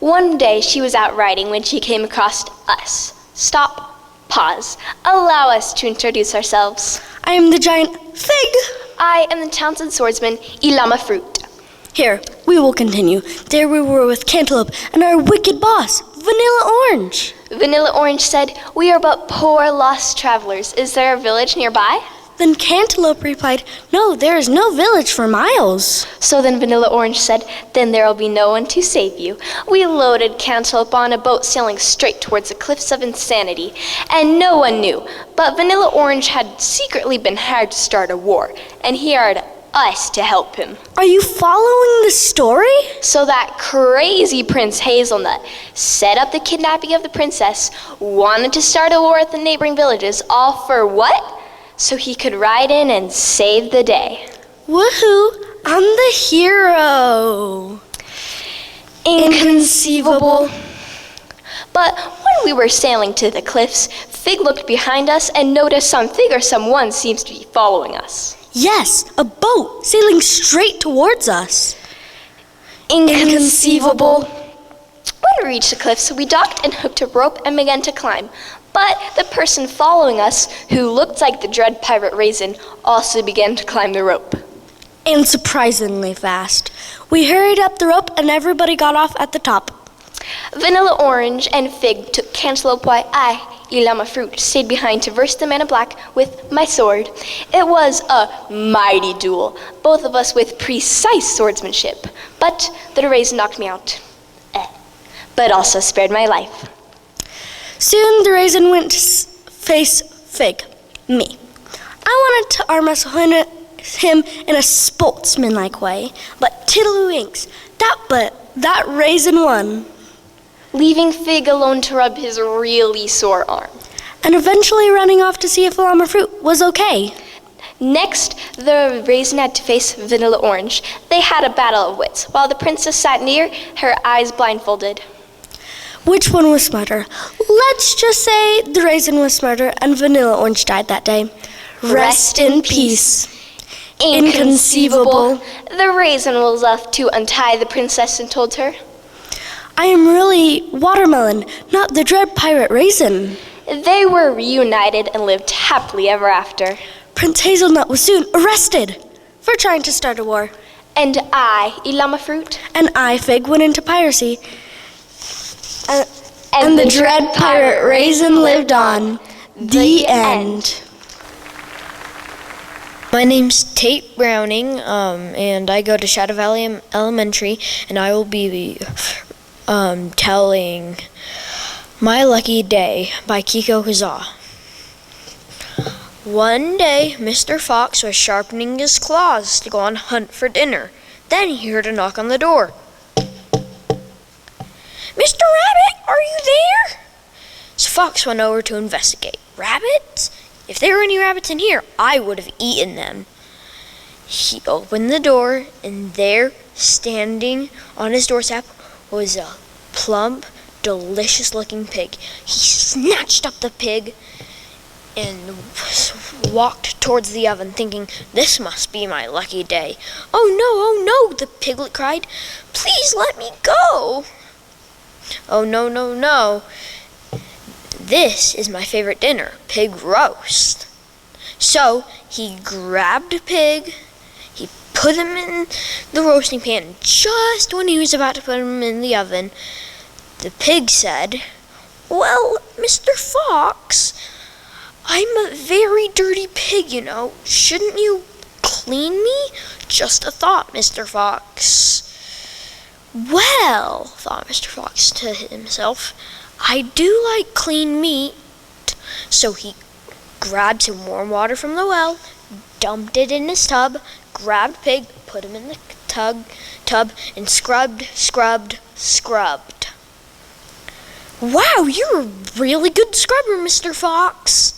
One day she was out riding when she came across us. Stop, pause, allow us to introduce ourselves. I am the giant Fig. I am the talented swordsman, Ilama Fruit. Here, we will continue. There we were with Cantaloupe and our wicked boss, Vanilla Orange. Vanilla Orange said, "We are but poor lost travelers. Is there a village nearby?" Then Cantaloupe replied, "No, there is no village for miles." So then Vanilla Orange said, "Then there will be no one to save you." We loaded Cantaloupe on a boat sailing straight towards the cliffs of insanity, and no one knew. But Vanilla Orange had secretly been hired to start a war, and he hired us to help him. Are you following the story? So that crazy Prince Hazelnut set up the kidnapping of the princess, wanted to start a war at the neighboring villages, all for what? So he could ride in and save the day. Woohoo! I'm the hero! Inconceivable. But when we were sailing to the cliffs, Fig looked behind us and noticed someone seems to be following us. Yes, a boat sailing straight towards us. Inconceivable. When we reached the cliffs, we docked and hooked a rope and began to climb. But the person following us, who looked like the dread pirate Raisin, also began to climb the rope. And surprisingly fast. We hurried up the rope and everybody got off at the top. Vanilla Orange and Fig took Cantaloupe while I, Ilama Fruit, stayed behind to verse the man in black with my sword. It was a mighty duel, both of us with precise swordsmanship. But the Raisin knocked me out. But also spared my life. Soon the Raisin went to face Fig, me. I wanted to arm wrestle him in a sportsmanlike way, but tiddlywinks, that Raisin won. Leaving Fig alone to rub his really sore arm. And eventually running off to see if Ilama Fruit was okay. Next, the Raisin had to face Vanilla Orange. They had a battle of wits, while the princess sat near, her eyes blindfolded. Which one was smarter? Let's just say the Raisin was smarter and Vanilla Orange died that day. Rest in peace. Inconceivable. The Raisin was left to untie the princess and told her, I am really Watermelon, not the dread pirate Raisin. They were reunited and lived happily ever after. Prince Hazelnut was soon arrested for trying to start a war. And I, Ilama Fruit. And I, Fig, went into piracy. And the dread pirate Raisin lived on. The end. My name's Tate Browning, and I go to Shadow Valley Elementary, and I will be telling My Lucky Day by Kiko Kazaa. One day, Mr. Fox was sharpening his claws to go on a hunt for dinner. Then he heard a knock on the door. Mr. Rabbit, are you there? So Fox went over to investigate. Rabbits? If there were any rabbits in here, I would have eaten them. He opened the door, and there, standing on his doorstep, was a plump, delicious-looking pig. He snatched up the pig and walked towards the oven, thinking, this must be my lucky day. Oh no, the piglet cried. Please let me go. Oh no. This is my favorite dinner, pig roast. So he grabbed a pig, he put him in the roasting pan. Just when he was about to put him in the oven, the pig said, well, Mr. Fox, I'm a very dirty pig, you know. Shouldn't you clean me? Just a thought, Mr. Fox. Well, thought Mr. Fox to himself, I do like clean meat. So he grabbed some warm water from the well, dumped it in his tub, grabbed pig, put him in the tub, and scrubbed. Wow, you're a really good scrubber, Mr. Fox.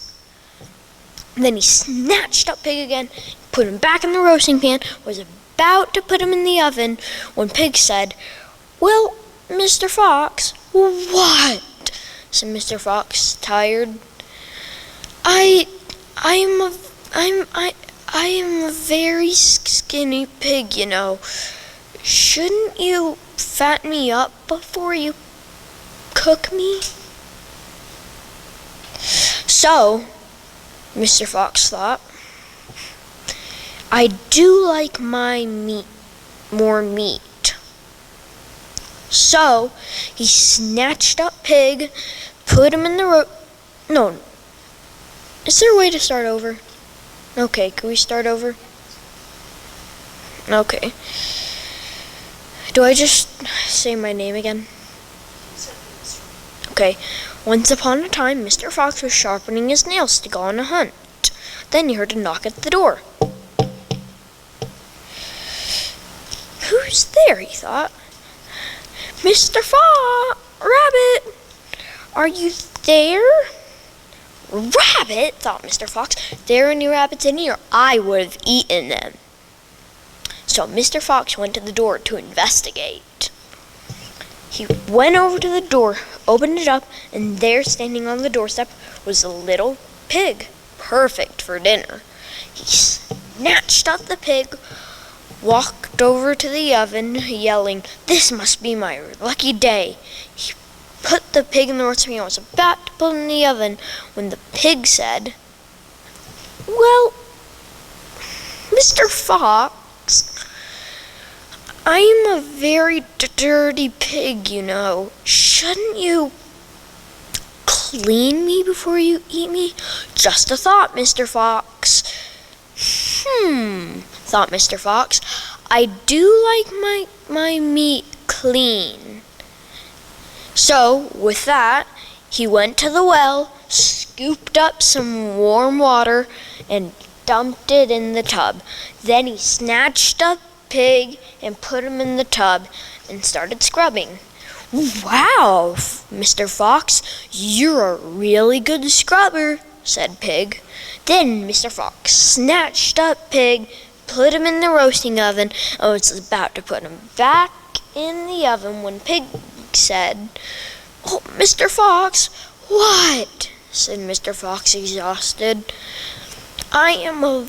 And then he snatched up pig again, put him back in the roasting pan, was about to put him in the oven when pig said, well, Mr. Fox, what? Said Mr. Fox, tired. I am a very skinny pig, you know. Shouldn't you fatten me up before you cook me? So, Mr. Fox thought, I do like my meat, more meat. So, he snatched up pig, put him in the No. Is there a way to start over? Okay, can we start over? Okay. Do I just say my name again? Okay. Once upon a time, Mr. Fox was sharpening his nails to go on a hunt. Then he heard a knock at the door. Who's there, he thought. Mr. Rabbit, are you there? Rabbit, thought Mr. Fox. There are any rabbits in here, I would have eaten them. So Mr. Fox went to the door to investigate. He went over to the door, opened it up, and there, standing on the doorstep, was a little pig, perfect for dinner. He snatched up the pig, walked over to the oven, yelling, this must be my lucky day. He put the pig in the roasting pan and was about to put it in the oven when the pig said, well, Mr. Fox, I am a very dirty pig, you know. Shouldn't you clean me before you eat me? Just a thought, Mr. Fox. Thought Mr. Fox. I do like my meat clean. So, with that, he went to the well, scooped up some warm water, and dumped it in the tub. Then he snatched up pig and put him in the tub and started scrubbing. Wow, Mr. Fox, you're a really good scrubber, said Pig. Then Mr. Fox snatched up Pig, put him in the roasting oven, and was about to put him back in the oven when Pig said, oh, Mr. Fox, what? Said Mr. Fox, exhausted. I am a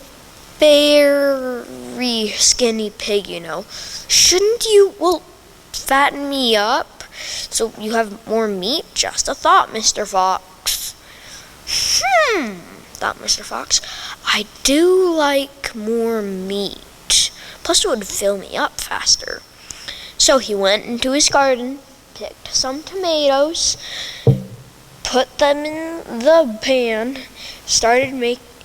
very skinny pig, you know. Shouldn't you, fatten me up so you have more meat? Just a thought, Mr. Fox. Thought Mr. Fox. I do like more meat, Plus it would fill me up faster. So he went into his garden, picked some tomatoes, put them in the pan,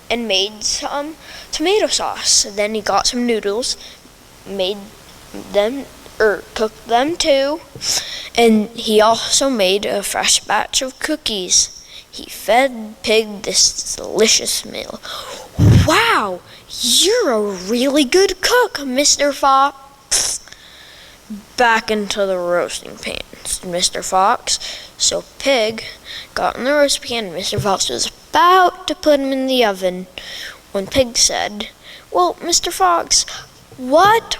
made some tomato sauce. Then he got some noodles, cooked them too, and he also made a fresh batch of cookies. He fed Pig this delicious meal. Wow, you're a really good cook, Mr. Fox. Back into the roasting pan, Mr. Fox. So Pig got in the roasting pan, and Mr. Fox was about to put him in the oven when Pig said, "Well, Mr. Fox, what?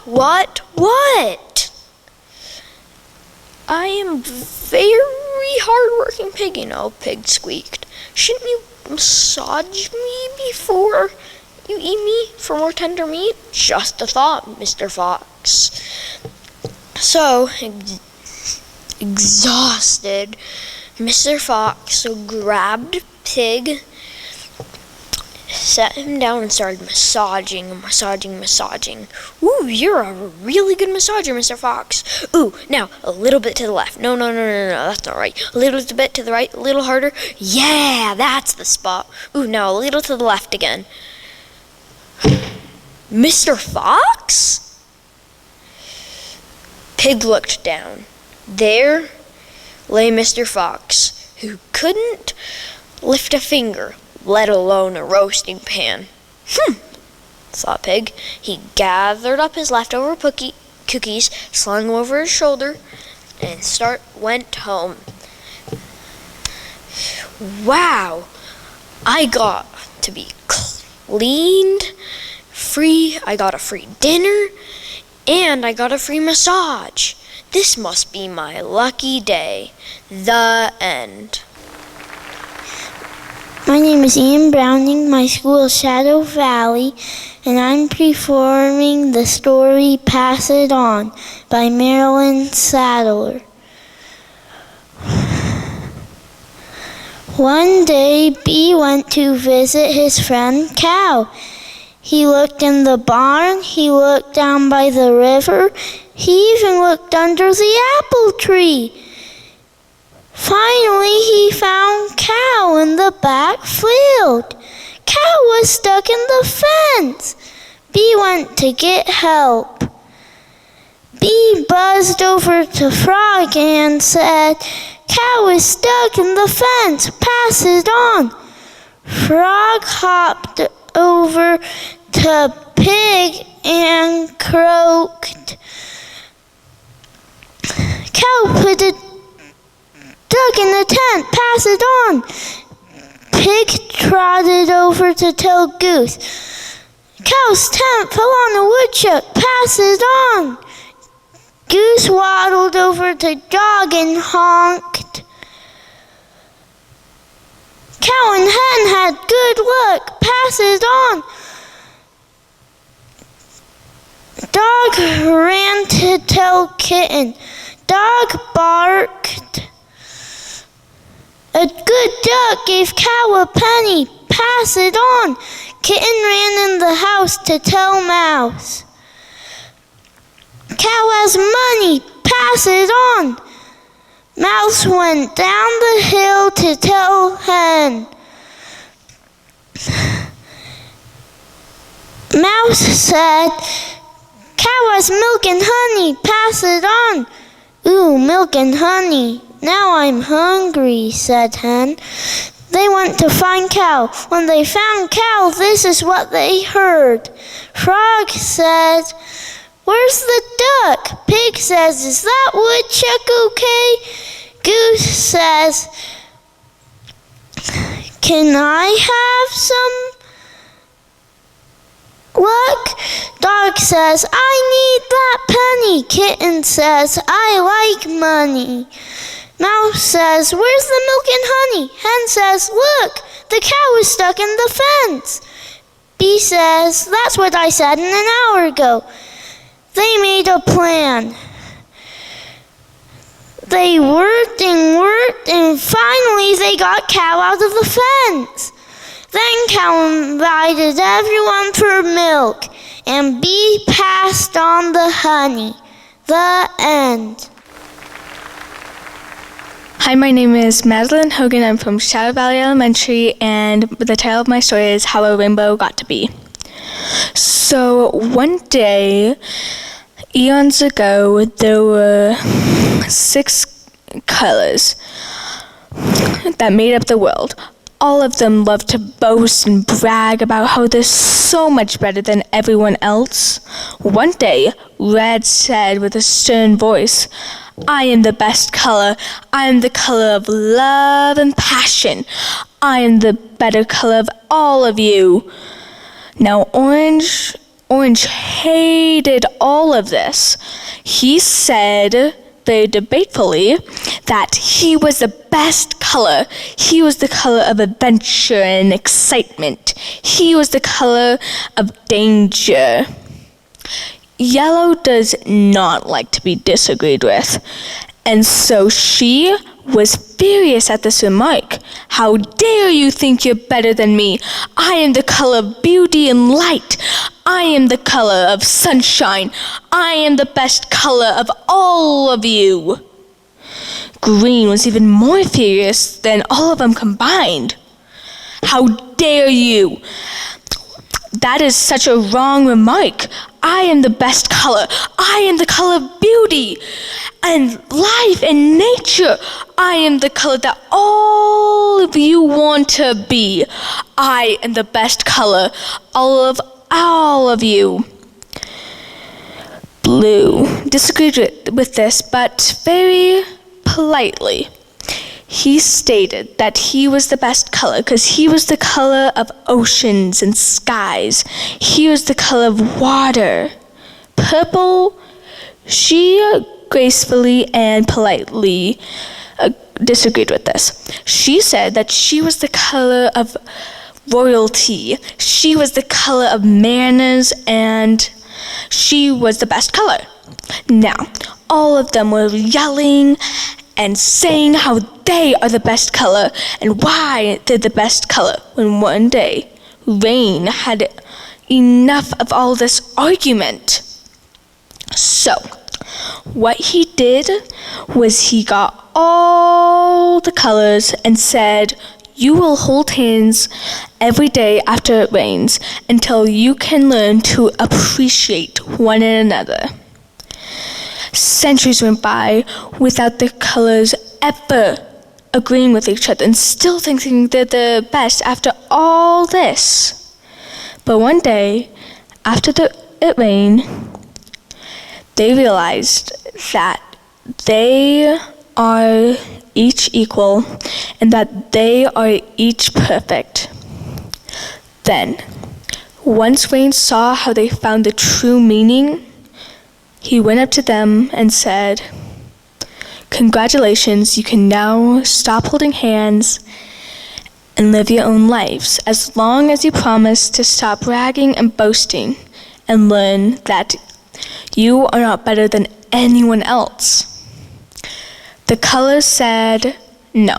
I am very hard-working Pig, you know," Pig squeaked. "Shouldn't you massage me before you eat me for more tender meat?" "Just a thought, Mr. Fox." So, exhausted, Mr. Fox grabbed Pig, set him down, and started massaging. "Ooh, you're a really good massager, Mr. Fox. Ooh, now a little bit to the left. No, that's not right. A little bit to the right, a little harder. Yeah, that's the spot. Ooh, now a little to the left again." "Mr. Fox?" Pig looked down. There lay Mr. Fox, who couldn't lift a finger, let alone a roasting pan. Thought Pig. He gathered up his leftover cookies, slung them over his shoulder, and went home. Wow, I got to be cleaned, free. I got a free dinner, and I got a free massage. This must be my lucky day. The end. My name is Ian Browning. My school is Shadow Valley, and I'm performing the story Pass It On by Marilyn Sadler. One day, Bee went to visit his friend Cow. He looked in the barn, he looked down by the river, he even looked under the apple tree. Finally, he found Cow in the back field. Cow was stuck in the fence. Bee went to get help. Bee buzzed over to Frog and said, "Cow is stuck in the fence, pass it on." Frog hopped over to Pig and croaked, "Cow put a duck in the tent, pass it on." Pig trotted over to tell Goose, "Cow's tent fell on a woodchuck, pass it on." Goose waddled over to Dog and honked, "Cow and Hen had good luck, pass it on." Dog ran to tell Kitten. Dog barked, "A good duck gave Cow a penny, pass it on." Kitten ran in the house to tell Mouse, "Cow has money, pass it on." Mouse went down the hill to tell Hen. Mouse said, "Cow has milk and honey, pass it on." "Ooh, milk and honey. Now I'm hungry," said Hen. They went to find Cow. When they found Cow, this is what they heard. Frog said, "Where's the duck?" Pig says, "Is that woodchuck okay?" Goose says, "Can I have some luck?" Dog says, "I need that penny." Kitten says, "I like money." Mouse says, "Where's the milk and honey?" Hen says, "Look, the cow is stuck in the fence." Bee says, "That's what I said an hour ago." They made a plan. They worked, and finally they got Cow out of the fence. Then Cow invited everyone for milk. and bee passed on the honey. The end. Hi, my name is Madelyn Hogan. I'm from Shadow Valley Elementary, and the title of my story is How a Rainbow Got to Be. So one day, eons ago, there were 6 colors that made up the world. All of them loved to boast and brag about how they're so much better than everyone else. One day, Red said with a stern voice, "I am the best color. I am the color of love and passion. I am the better color of all of you." Now, Orange hated all of this. He said, very debatefully, that he was the best color. He was the color of adventure and excitement. He was the color of danger. Yellow does not like to be disagreed with, and so she was furious at this remark. "How dare you think you're better than me? I am the color of beauty and light. I am the color of sunshine. I am the best color of all of you." Green was even more furious than all of them combined. "How dare you? That is such a wrong remark. I am the best color. I am the color of beauty and life and nature. I am the color that all of you want to be. I am the best color of all of you." Blue disagreed with this, but very politely. He stated that he was the best color because he was the color of oceans and skies. He was the color of water. Purple, she gracefully and politely disagreed with this. She said that she was the color of royalty. She was the color of manners, and she was the best color. Now, all of them were yelling and saying how they are the best color and why they're the best color, when one day Rain had enough of all this argument. So what he did was he got all the colors and said, "You will hold hands every day after it rains until you can learn to appreciate one another." Centuries went by without the colors ever agreeing with each other and still thinking they're the best after all this. But one day, after it rained, they realized that they are each equal and that they are each perfect. Then, once Rain saw how they found the true meaning, he went up to them and said, "Congratulations, you can now stop holding hands and live your own lives, as long as you promise to stop bragging and boasting and learn that you are not better than anyone else." The colors said no.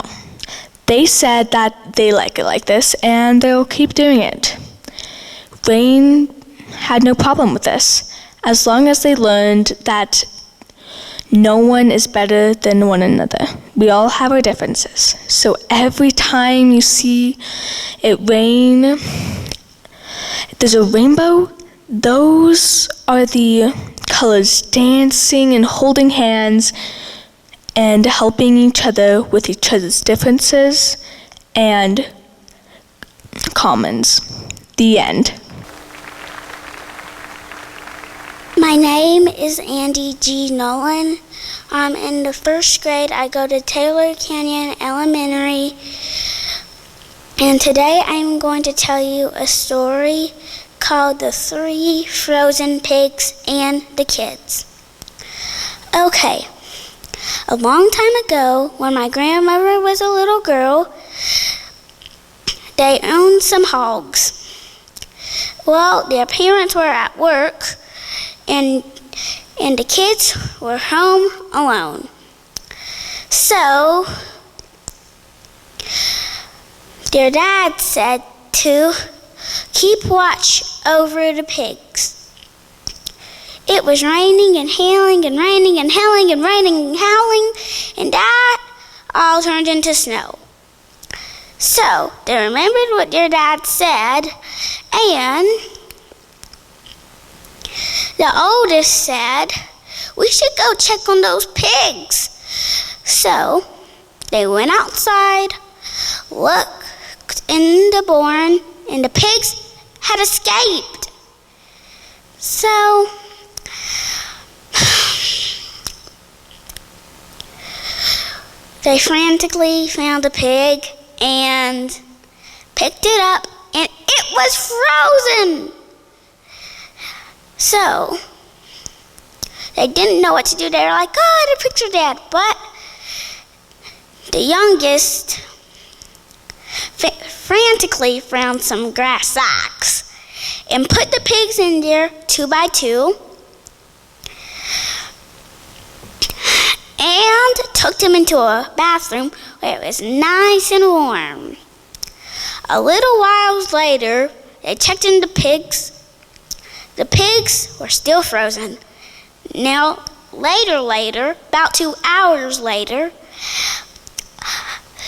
They said that they like it like this and they'll keep doing it. Rain had no problem with this, as long as they learned that no one is better than one another. We all have our differences. So every time you see it rain, there's a rainbow, those are the colors dancing and holding hands and helping each other with each other's differences and commons. The end. My name is Andee Nolan. In the 1st grade, I go to Taylor Canyon Elementary. And today I'm going to tell you a story called The 3 Frozen Pigs and the Kids. Okay, a long time ago, when my grandmother was a little girl, they owned some hogs. Well, their parents were at work, and the kids were home alone. So their dad said to keep watch over the pigs. it was raining and hailing and raining and hailing and raining and howling, and that all turned into snow. So they remembered what their dad said, and the oldest said, we should go check on those pigs. So they went outside, looked in the barn, and the pigs had escaped. So they frantically found a pig and picked it up, and it was frozen. So they didn't know what to do. They were like, oh, the pigs are dead. But the youngest frantically found some grass sacks and put the pigs in there 2 by 2 and took them into a bathroom where it was nice and warm. A little while later, they checked in the pigs. The pigs were still frozen. Now, later, about 2 hours later,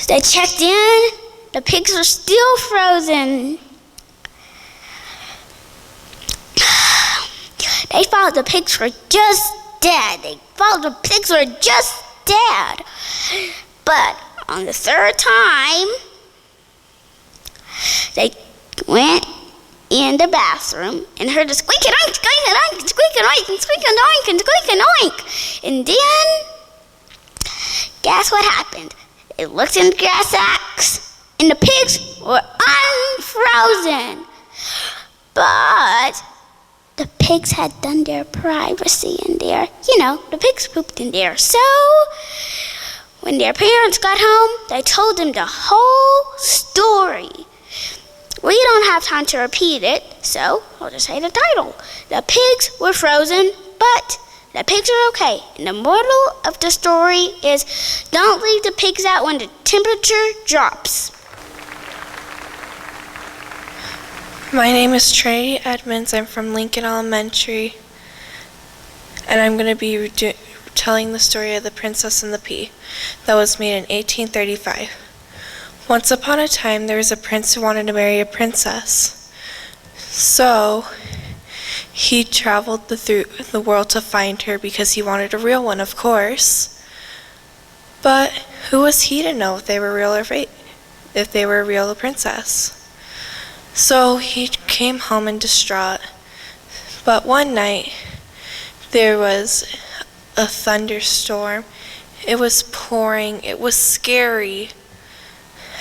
they checked in. The pigs were still frozen. They thought the pigs were just dead. But on the third time, they went in the bathroom and heard a squeak and oink, squeak and oink, squeak and oink, and squeak and oink, and squeak and oink. And then, guess what happened? They looked in the grass sacks, and the pigs were unfrozen. But the pigs had done their privacy in there. The pigs pooped in there. So when their parents got home, they told them the whole story. We don't have time to repeat it, so I'll just say the title. The pigs were frozen, but the pigs are okay. And the moral of the story is, don't leave the pigs out when the temperature drops. My name is Trinity Edmonds. I'm from Lincoln Elementary, and I'm going to be telling the story of The Princess and the Pea that was made in 1835. Once upon a time, there was a prince who wanted to marry a princess. So he traveled through the world to find her because he wanted a real one, of course. But who was he to know if they were real or fake, if they were a real princess? So he came home in distraught. But one night, there was a thunderstorm. It was pouring. It was scary.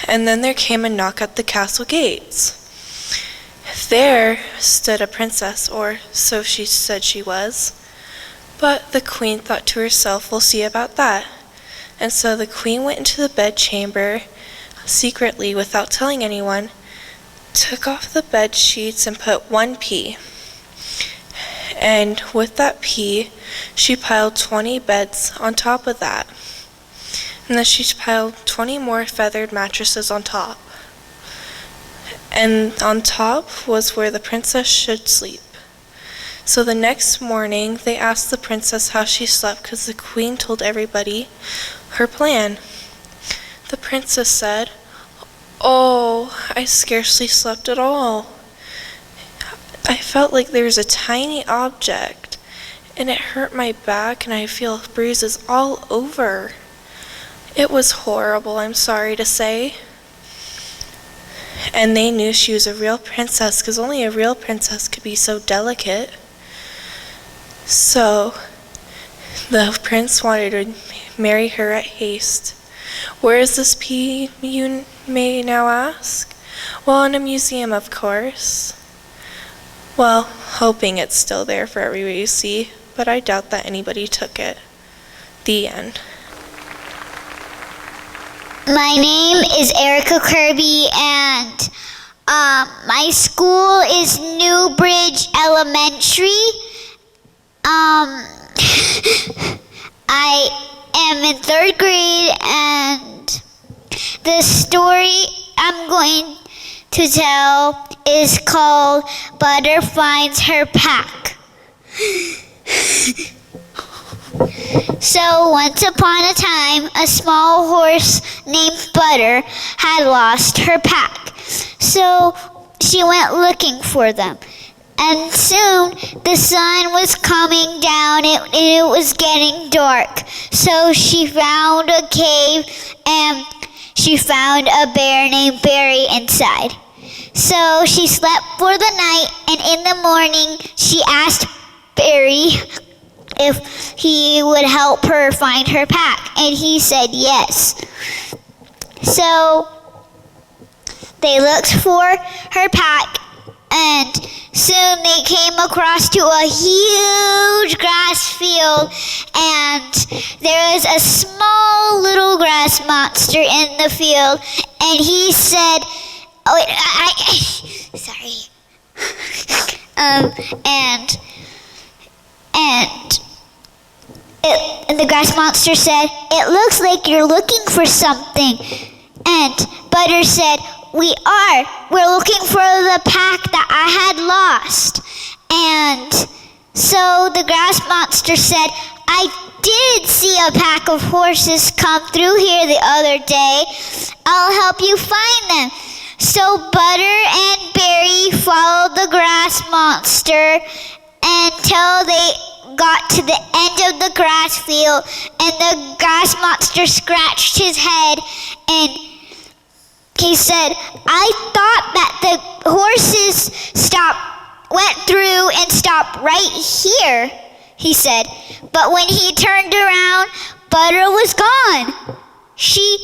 And then there came a knock at the castle gates. There stood a princess, or so she said she was. But the queen thought to herself, we'll see about that. And so the queen went into the bedchamber secretly without telling anyone, took off the bed sheets and put one pea. And with that pea, she piled 20 beds on top of that. And then she piled 20 more feathered mattresses on top. And on top was where the princess should sleep. So the next morning, they asked the princess how she slept because the queen told everybody her plan. The princess said, "Oh, I scarcely slept at all. I felt like there was a tiny object, and it hurt my back, and I feel bruises all over. It was horrible, I'm sorry to say." And they knew she was a real princess because only a real princess could be so delicate. So the prince wanted to marry her at haste. Where is this pea, you may now ask? Well, in a museum, of course. Well, hoping it's still there for everybody to see, but I doubt that anybody took it. The end. My name is Eryka Kirby, and my school is Newbridge Elementary. I am in 3rd grade, and the story I'm going to tell is called Butter Finds Her Pack. So once upon a time, a small horse named Butter had lost her pack. So she went looking for them. And soon the sun was coming down and it was getting dark. So she found a cave and she found a bear named Barry inside. So she slept for the night, and in the morning she asked Barry if he would help her find her pack, and he said yes. So they looked for her pack, and soon they came across to a huge grass field, and there was a small little grass monster in the field, and he said, sorry. And the grass monster said, "It looks like you're looking for something." And Butter said, "We are. We're looking for the pack that I had lost." And so the grass monster said, "I did see a pack of horses come through here the other day. I'll help you find them." So Butter and Barry followed the grass monster until they got to the end of the grass field, and the grass monster scratched his head, and he said, "I thought that the horses went through and stopped right here," he said. But when he turned around, Butter was gone. She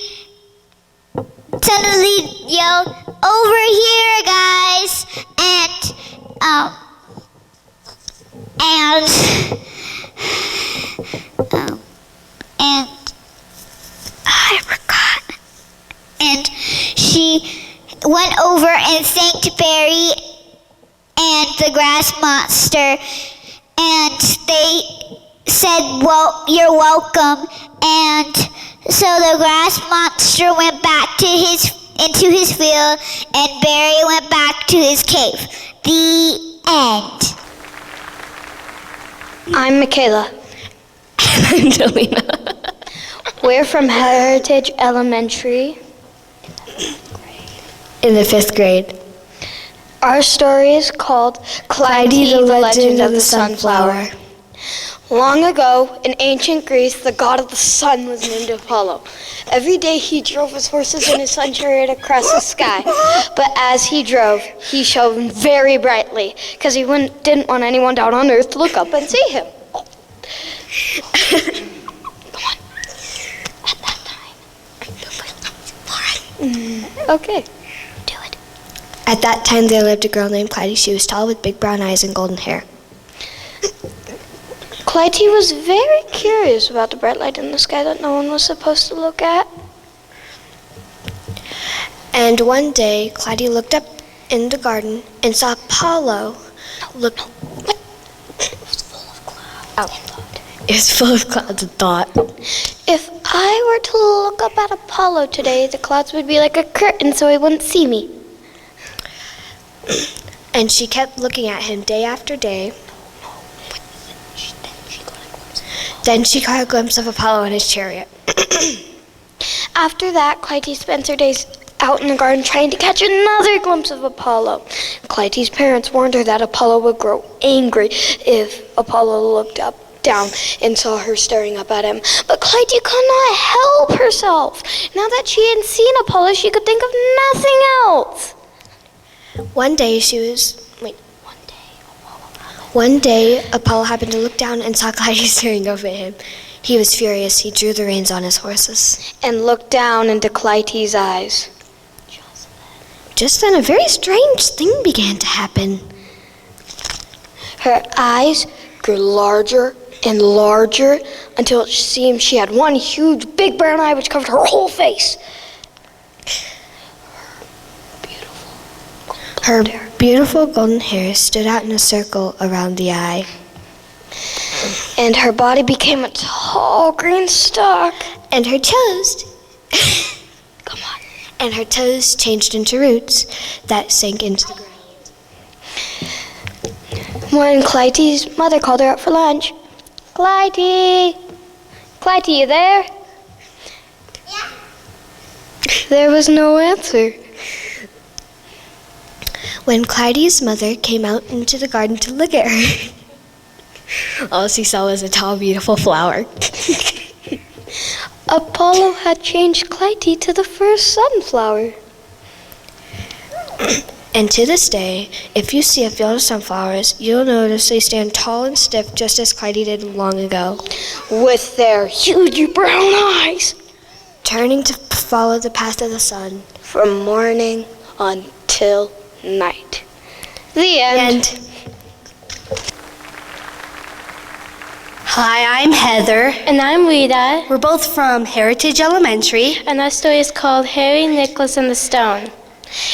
suddenly yelled, "Over here, guys!" And I forgot. And she went over and thanked Barry and the grass monster, and they said, "Well, you're welcome." And so the grass monster went back into his field, and Barry went back to his cave. The end. I'm Makayla. And I'm Delyna. We're from Heritage Elementary In the 5th grade. Our story is called Clytie, the Legend of the Sunflower. Long ago, in ancient Greece, the god of the sun was named Apollo. Every day he drove his horses in his sun chariot across the sky. But as he drove, he shone very brightly, because he didn't want anyone down on earth to look up and see him. Come on. At that time. Okay. Do it. At that time, there lived a girl named Clytie. She was tall with big brown eyes and golden hair. Clytie was very curious about the bright light in the sky that no one was supposed to look at. And one day, Clytie looked up in the garden and saw Apollo look... It was full of clouds. It was full of clouds of thought. If I were to look up at Apollo today, the clouds would be like a curtain so he wouldn't see me. And she kept looking at him day after day. Then she caught a glimpse of Apollo in his chariot. After that, Clytie spent her days out in the garden trying to catch another glimpse of Apollo. Clytie's parents warned her that Apollo would grow angry if Apollo looked down and saw her staring up at him. But Clytie could not help herself. Now that she had seen Apollo, she could think of nothing else. One day, Apollo happened to look down and saw Clytie staring over at him. He was furious. He drew the reins on his horses and looked down into Clytie's eyes. Just then, a very strange thing began to happen. Her eyes grew larger and larger until it seemed she had one huge big brown eye which covered her whole face. Her beautiful golden hair stood out in a circle around the eye. And her body became a tall green stalk. And her toes... Come on. And her toes changed into roots that sank into the ground. When Clyde's mother called her out for lunch. Clyde! Clyde, you there? Yeah. There was no answer. When Clyde's mother came out into the garden to look at her, all she saw was a tall, beautiful flower. Apollo had changed Clyde to the first sunflower. And to this day, if you see a field of sunflowers, you'll notice they stand tall and stiff just as Clyde did long ago, with their huge brown eyes, turning to follow the path of the sun from morning until night. The end. Hi, I'm Heather. And I'm Rita. We're both from Heritage Elementary. And our story is called Harry, Nicholas, and the Stone.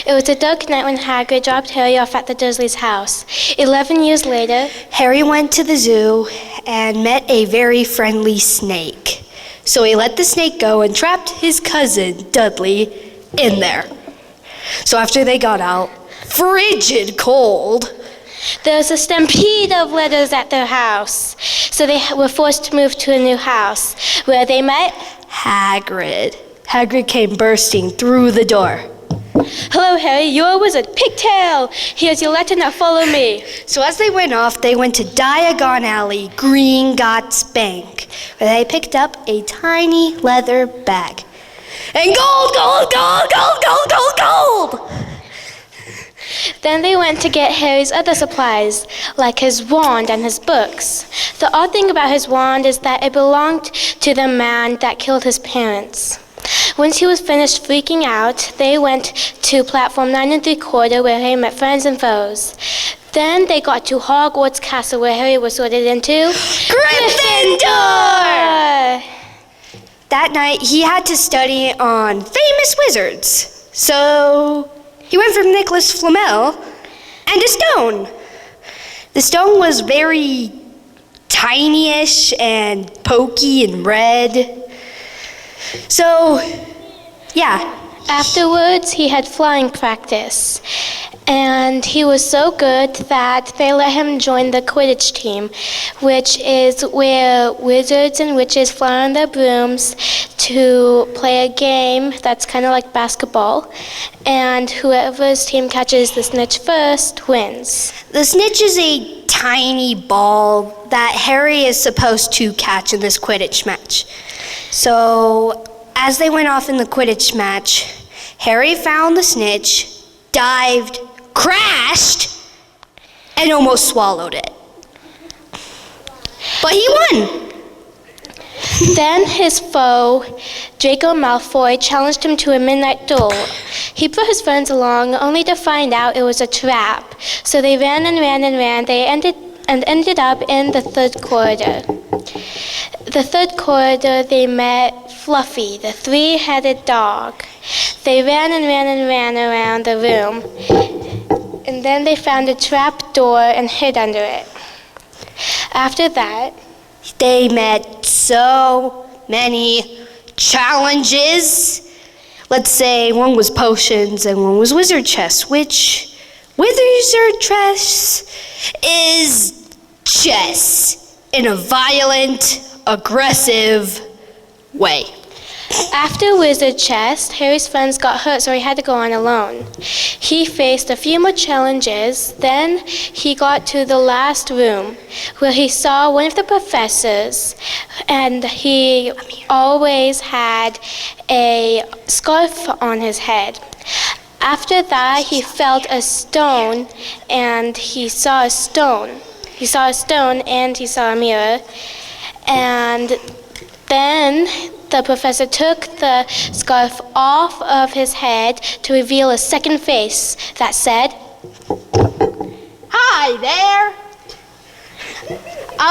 It was a dark night when Hagrid dropped Harry off at the Dursleys' house. 11 years later, Harry went to the zoo and met a very friendly snake. So he let the snake go and trapped his cousin, Dudley, in there. So after they got out, frigid cold, there was a stampede of letters at their house. So they were forced to move to a new house, where they met Hagrid. Hagrid came bursting through the door. Hello, Harry, you're a wizard. Pigtail! Here's your letter, now follow me. So as they went off, they went to Diagon Alley, Gringotts Bank, where they picked up a tiny leather bag. And gold, gold, gold, gold, gold, gold, gold! Then they went to get Harry's other supplies, like his wand and his books. The odd thing about his wand is that it belonged to the man that killed his parents. Once he was finished freaking out, they went to platform 9 3/4, where Harry met friends and foes. Then they got to Hogwarts Castle, where Harry was sorted into Gryffindor! That night, he had to study on famous wizards. So he went from Nicholas Flamel and a stone. The stone was very tiny-ish and pokey and red. So, yeah. Afterwards, he had flying practice. And he was so good that they let him join the Quidditch team, which is where wizards and witches fly on their brooms to play a game that's kind of like basketball. And whoever's team catches the snitch first wins. The snitch is a tiny ball that Harry is supposed to catch in this Quidditch match. So, as they went off in the Quidditch match, Harry found the snitch, dived, crashed, and almost swallowed it. But he won! Then his foe, Draco Malfoy, challenged him to a midnight duel. He brought his friends along, only to find out it was a trap. So they ran and ran and ran. They ended up in the third corridor. The third corridor, they met Fluffy, the three-headed dog. They ran and ran and ran around the room. And then they found a trap door and hid under it. After that, they met so many challenges. Let's say one was potions and one was wizard chess, which wizard chess is chess in a violent, aggressive way. After wizard chess, Harry's friends got hurt, so he had to go on alone. He faced a few more challenges. Then he got to the last room, where he saw one of the professors, and he always had a scarf on his head. After that, he felt a stone, and he saw a stone. He saw a stone, and he saw a mirror. And then the professor took the scarf off of his head to reveal a second face that said, "Hi there."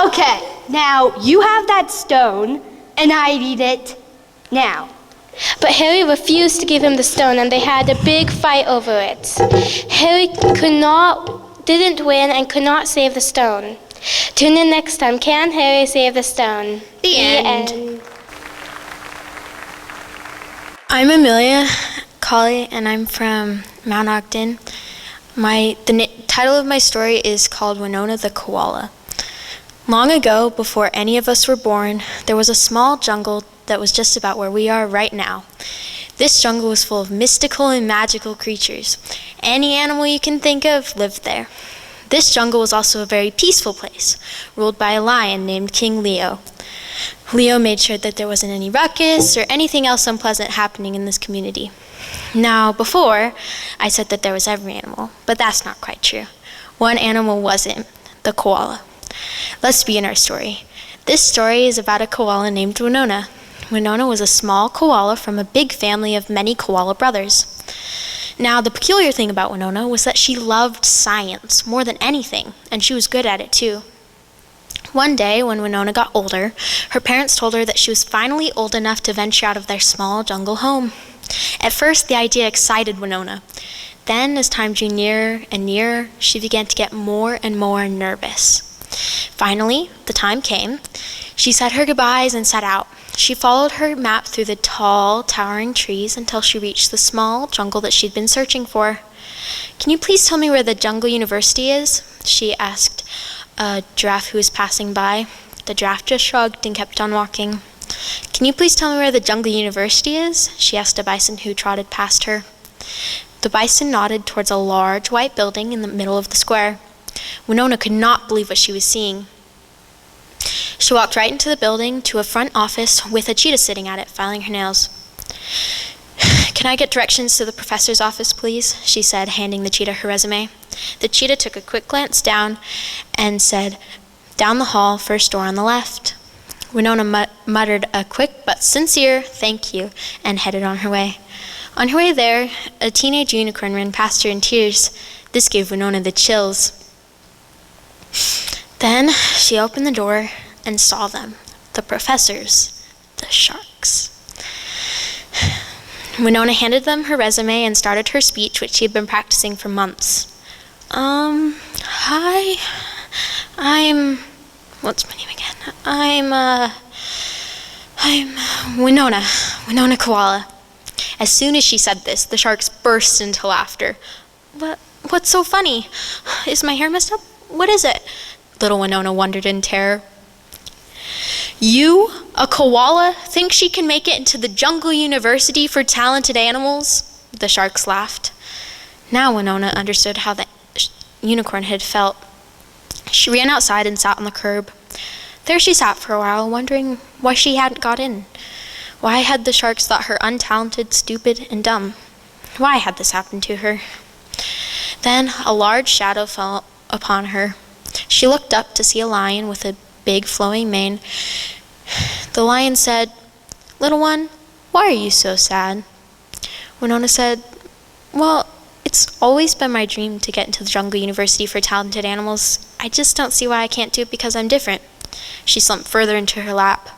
Okay, now you have that stone, and I need it now. But Harry refused to give him the stone, and they had a big fight over it. Harry didn't win and could not save the stone. Tune in next time. Can Harry save the stone? The end. I'm Emilia Cawley, and I'm from Mount Ogden. The title of my story is called Winona the Koala. Long ago, before any of us were born, there was a small jungle that was just about where we are right now. This jungle was full of mystical and magical creatures. Any animal you can think of lived there. This jungle was also a very peaceful place, ruled by a lion named King Leo. Leo made sure that there wasn't any ruckus or anything else unpleasant happening in this community. Now, before, I said that there was every animal, but that's not quite true. One animal wasn't, the koala. Let's begin our story. This story is about a koala named Winona. Winona was a small koala from a big family of many koala brothers. Now, the peculiar thing about Winona was that she loved science more than anything, and she was good at it too. One day, when Winona got older, her parents told her that she was finally old enough to venture out of their small jungle home. At first, the idea excited Winona. Then, as time drew nearer and nearer, she began to get more and more nervous. Finally, the time came. She said her goodbyes and set out. She followed her map through the tall, towering trees until she reached the small jungle that she'd been searching for. "Can you please tell me where the Jungle University is?" she asked a giraffe who was passing by. The giraffe just shrugged and kept on walking. "Can you please tell me where the Jungle University is?" she asked a bison who trotted past her. The bison nodded towards a large white building in the middle of the square. Winona could not believe what she was seeing. She walked right into the building to a front office with a cheetah sitting at it, filing her nails. "Can I get directions to the professor's office, please?" she said, handing the cheetah her resume. The cheetah took a quick glance down and said, "Down the hall, first door on the left." Winona muttered a quick but sincere thank you and headed on her way. On her way there, a teenage unicorn ran past her in tears. This gave Winona the chills. Then she opened the door and saw them, the professors, the sharks. Winona handed them her resume and started her speech, which she had been practicing for months. Hi, what's my name again? I'm Winona Koala. As soon as she said this, the sharks burst into laughter. What's so funny? Is my hair messed up? What is it?" Little Winona wondered in terror. "You, a koala, think she can make it into the Jungle University for talented animals?" The sharks laughed. Now Winona understood how the unicorn had felt. She ran outside and sat on the curb. There she sat for a while, wondering why she hadn't got in. Why had the sharks thought her untalented, stupid, and dumb? Why had this happened to her? Then a large shadow fell upon her. She looked up to see a lion with a big flowing mane. The lion said, "Little one, why are you so sad?" Winona said, "Well, it's always been my dream to get into the Jungle University for talented animals. I just don't see why I can't do it because I'm different." She slumped further into her lap.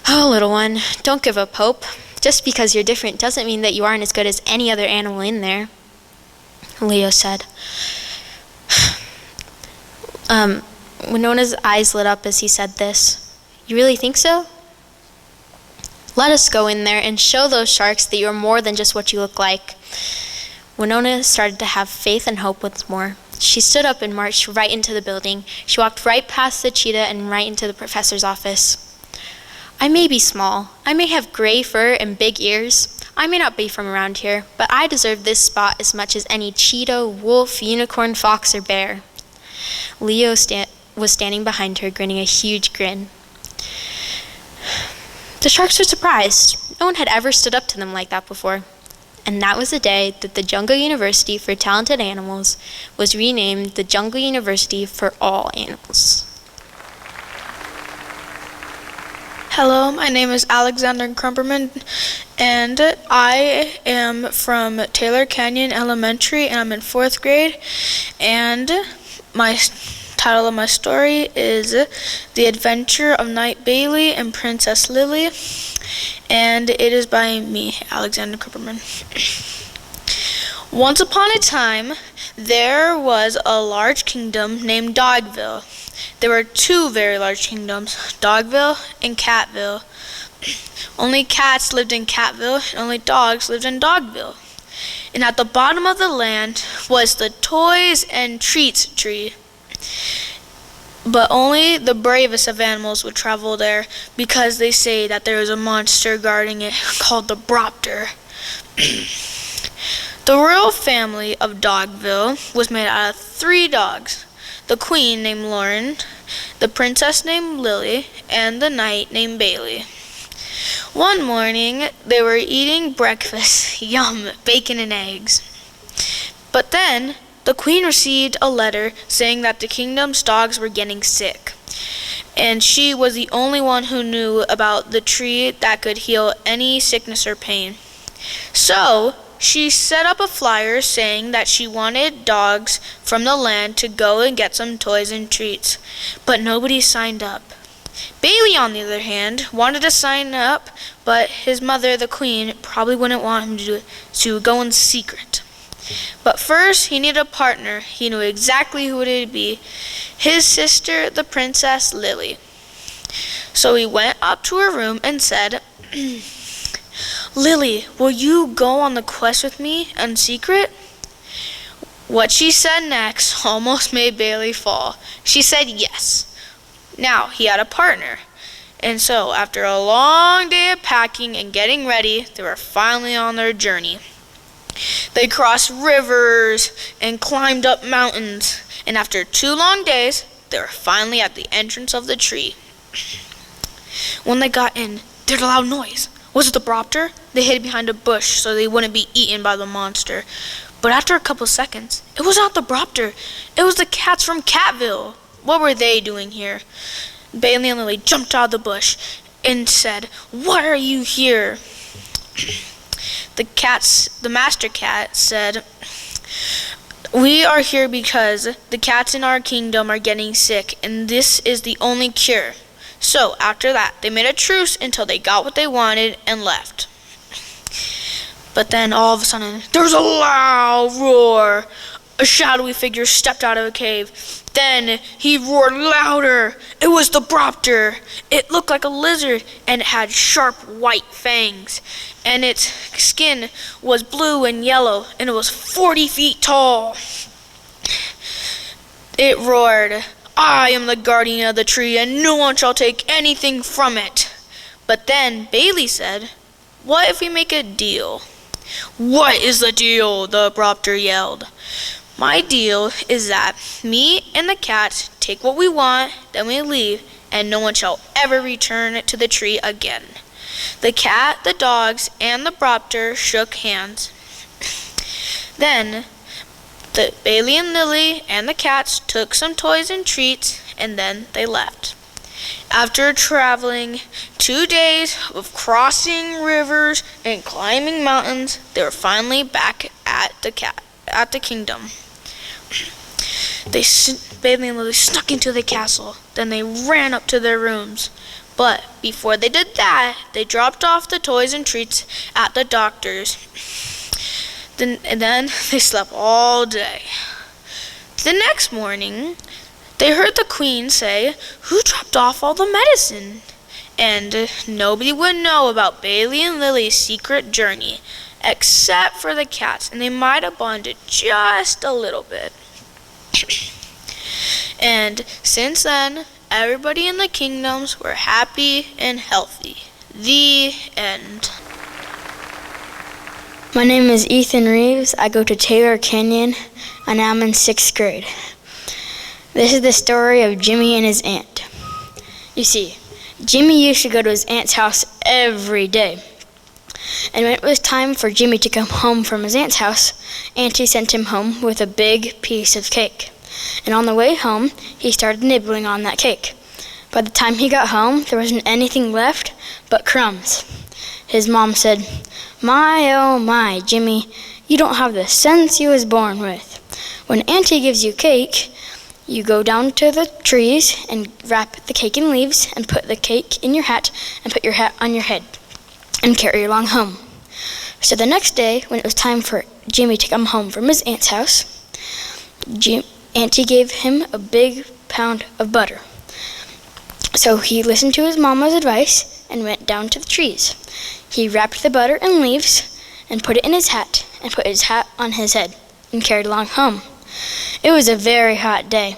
"Oh, little one, don't give up hope. Just because you're different doesn't mean that you aren't as good as any other animal in there," Leo said. Winona's eyes lit up as he said this. "You really think so? Let us go in there and show those sharks that you're more than just what you look like." Winona started to have faith and hope once more. She stood up and marched right into the building. She walked right past the cheetah and right into the professor's office. "I may be small. I may have gray fur and big ears. I may not be from around here, but I deserve this spot as much as any cheetah, wolf, unicorn, fox, or bear." Leo was standing behind her, grinning a huge grin. The sharks were surprised. No one had ever stood up to them like that before. And that was the day that the Jungle University for Talented Animals was renamed the Jungle University for All Animals. Hello, my name is Alexander Krumperman, and I am from Taylor Canyon Elementary, and I'm in 4th grade, and my title of my story is The Adventure of Knight Bailey and Princess Lily, and it is by me, Alexander Krumperman. Once upon a time, there was a large kingdom named Dogville. There were 2 very large kingdoms, Dogville and Catville. Only cats lived in Catville, and only dogs lived in Dogville. And at the bottom of the land was the toys and treats tree. But only the bravest of animals would travel there, because they say that there is a monster guarding it called the Bropter. The royal family of Dogville was made out of 3 dogs: the queen named Lauren, the princess named Lily, and the knight named Bailey. One morning, they were eating breakfast, yum, bacon and eggs. But then, the queen received a letter saying that the kingdom's dogs were getting sick, and she was the only one who knew about the tree that could heal any sickness or pain. So, she set up a flyer saying that she wanted dogs from the land to go and get some toys and treats, but nobody signed up. Bailey, on the other hand, wanted to sign up, but his mother, the queen, probably wouldn't want him to go in secret. But first, he needed a partner. He knew exactly who it would be: his sister, the Princess Lily. So he went up to her room and said, "Lily, will you go on the quest with me in secret?" What she said next almost made Bailey fall. She said yes. Now he had a partner. And so, after a long day of packing and getting ready, they were finally on their journey. They crossed rivers and climbed up mountains, and after 2 long days, they were finally at the entrance of the tree. When they got in, they heard a loud noise. Was it the Bropter? They hid behind a bush so they wouldn't be eaten by the monster. But after a couple seconds, it was not the Bropter. It was the cats from Catville. What were they doing here? Bailey and Lily jumped out of the bush and said, "Why are you here?" The master cat said, "We are here because the cats in our kingdom are getting sick, and this is the only cure." So after that, they made a truce until they got what they wanted and left. But then all of a sudden, there was a loud roar. A shadowy figure stepped out of a cave. Then he roared louder. It was the Bropter. It looked like a lizard, and it had sharp white fangs. And its skin was blue and yellow, and it was 40 feet tall. It roared, "I am the guardian of the tree, and no one shall take anything from it." But then Bailey said, "What if we make a deal?" "What is the deal?" the Bropter yelled. "My deal is that me and the cats take what we want, then we leave, and no one shall ever return to the tree again." The cat, the dogs, and the Bropter shook hands. Then Bailey and Lily and the cats took some toys and treats, and then they left. After traveling 2 days of crossing rivers and climbing mountains, they were finally back at the kingdom. Bailey and Lily snuck into the castle. Then they ran up to their rooms. But before they did that, they dropped off the toys and treats at the doctor's. And then they slept all day. The next morning, they heard the queen say, "Who dropped off all the medicine?" And nobody would know about Bailey and Lily's secret journey, except for the cats, and they might have bonded just a little bit. And since then, everybody in the kingdoms were happy and healthy. The end. My name is Ethan Reeves. I go to Taylor Canyon, and I'm in 6th grade. This is the story of Jimmy and his aunt. You see, Jimmy used to go to his aunt's house every day. And when it was time for Jimmy to come home from his aunt's house, Auntie sent him home with a big piece of cake. And on the way home, he started nibbling on that cake. By the time he got home, there wasn't anything left but crumbs. His mom said, "My, oh my, Jimmy, you don't have the sense you was born with. When Auntie gives you cake, you go down to the trees and wrap the cake in leaves and put the cake in your hat and put your hat on your head and carry along home." So the next day, when it was time for Jimmy to come home from his aunt's house, Auntie gave him a big pound of butter. So he listened to his mama's advice and went down to the trees. He wrapped the butter in leaves and put it in his hat and put his hat on his head and carried along home. It was a very hot day.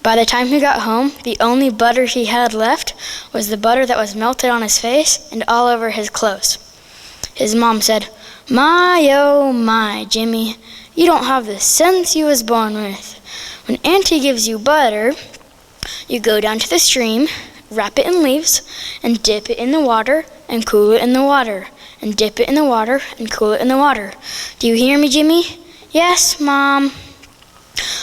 By the time he got home, the only butter he had left was the butter that was melted on his face and all over his clothes. His mom said, "My, oh my, Jimmy, you don't have the sense you was born with. When Auntie gives you butter, you go down to the stream, wrap it in leaves, and dip it in the water and cool it in the water, and dip it in the water and cool it in the water. Do you hear me, Jimmy?" "Yes, Mom."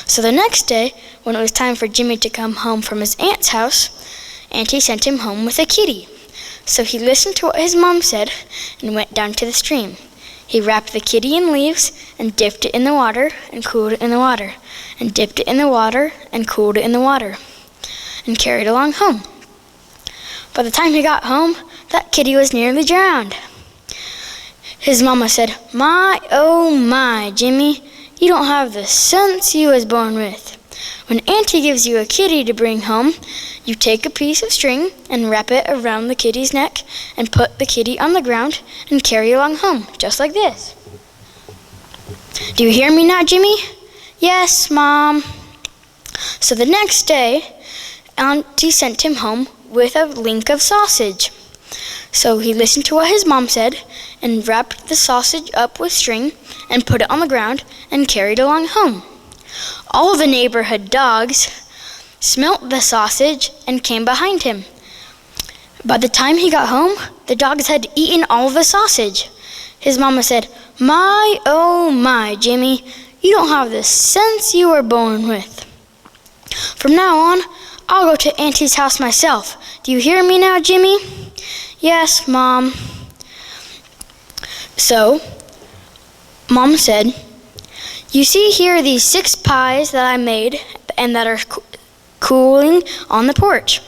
So the next day, when it was time for Jimmy to come home from his aunt's house, Auntie sent him home with a kitty. So he listened to what his mom said and went down to the stream. He wrapped the kitty in leaves and dipped it in the water and cooled it in the water, and dipped it in the water and cooled it in the water, and carried along home. By the time he got home, that kitty was nearly drowned. His mama said, "My, oh my, Jimmy, you don't have the sense you was born with. When Auntie gives you a kitty to bring home, you take a piece of string and wrap it around the kitty's neck and put the kitty on the ground and carry along home, just like this. Do you hear me now, Jimmy?" "Yes, Mom." So the next day, Auntie sent him home with a link of sausage. So he listened to what his mom said and wrapped the sausage up with string and put it on the ground and carried along home. All the neighborhood dogs smelt the sausage and came behind him. By the time he got home, the dogs had eaten all the sausage. His mama said, "My, oh my, Jimmy, you don't have the sense you were born with. From now on, I'll go to Auntie's house myself. Do you hear me now, Jimmy?" "Yes, Mom." So, Mom said, "You see here these 6 pies that I made and that are cooling on the porch?"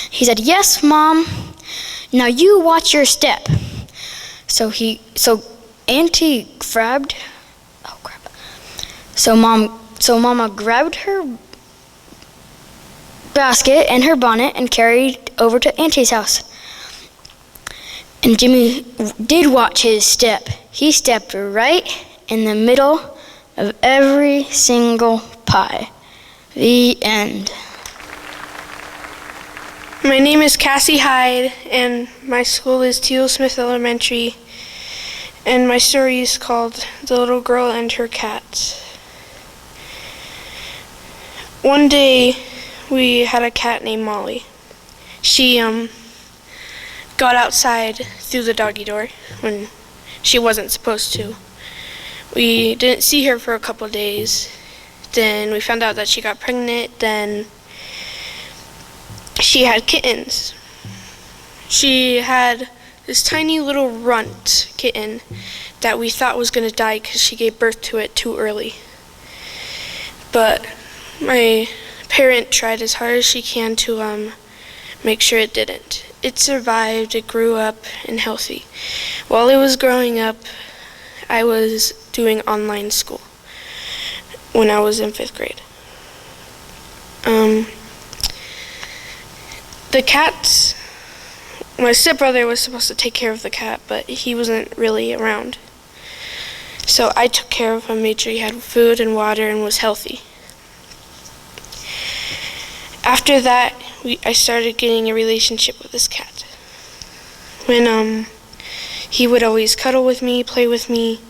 He said, "Yes, Mom." "Now you watch your step." So Auntie grabbed, So Mama grabbed her basket and her bonnet and carried over to Auntie's house. And Jimmy did watch his step. He stepped right in the middle of every single pie. The end. My name is Cassie Hyde, and my school is Teal Smith Elementary, and my story is called The Little Girl and Her Cat. One day, we had a cat named Molly. She got outside through the doggy door when she wasn't supposed to. We didn't see her for a couple days. Then we found out that she got pregnant. Then she had kittens. She had this tiny little runt kitten that we thought was going to die because she gave birth to it too early. But my parent tried as hard as she can to make sure it didn't. It survived, it grew up and healthy. While it was growing up, I was doing online school when I was in 5th grade. The cats, my stepbrother was supposed to take care of the cat, but he wasn't really around. So I took care of him, made sure he had food and water and was healthy. After that, I started getting a relationship with this cat. When he would always cuddle with me, play with me.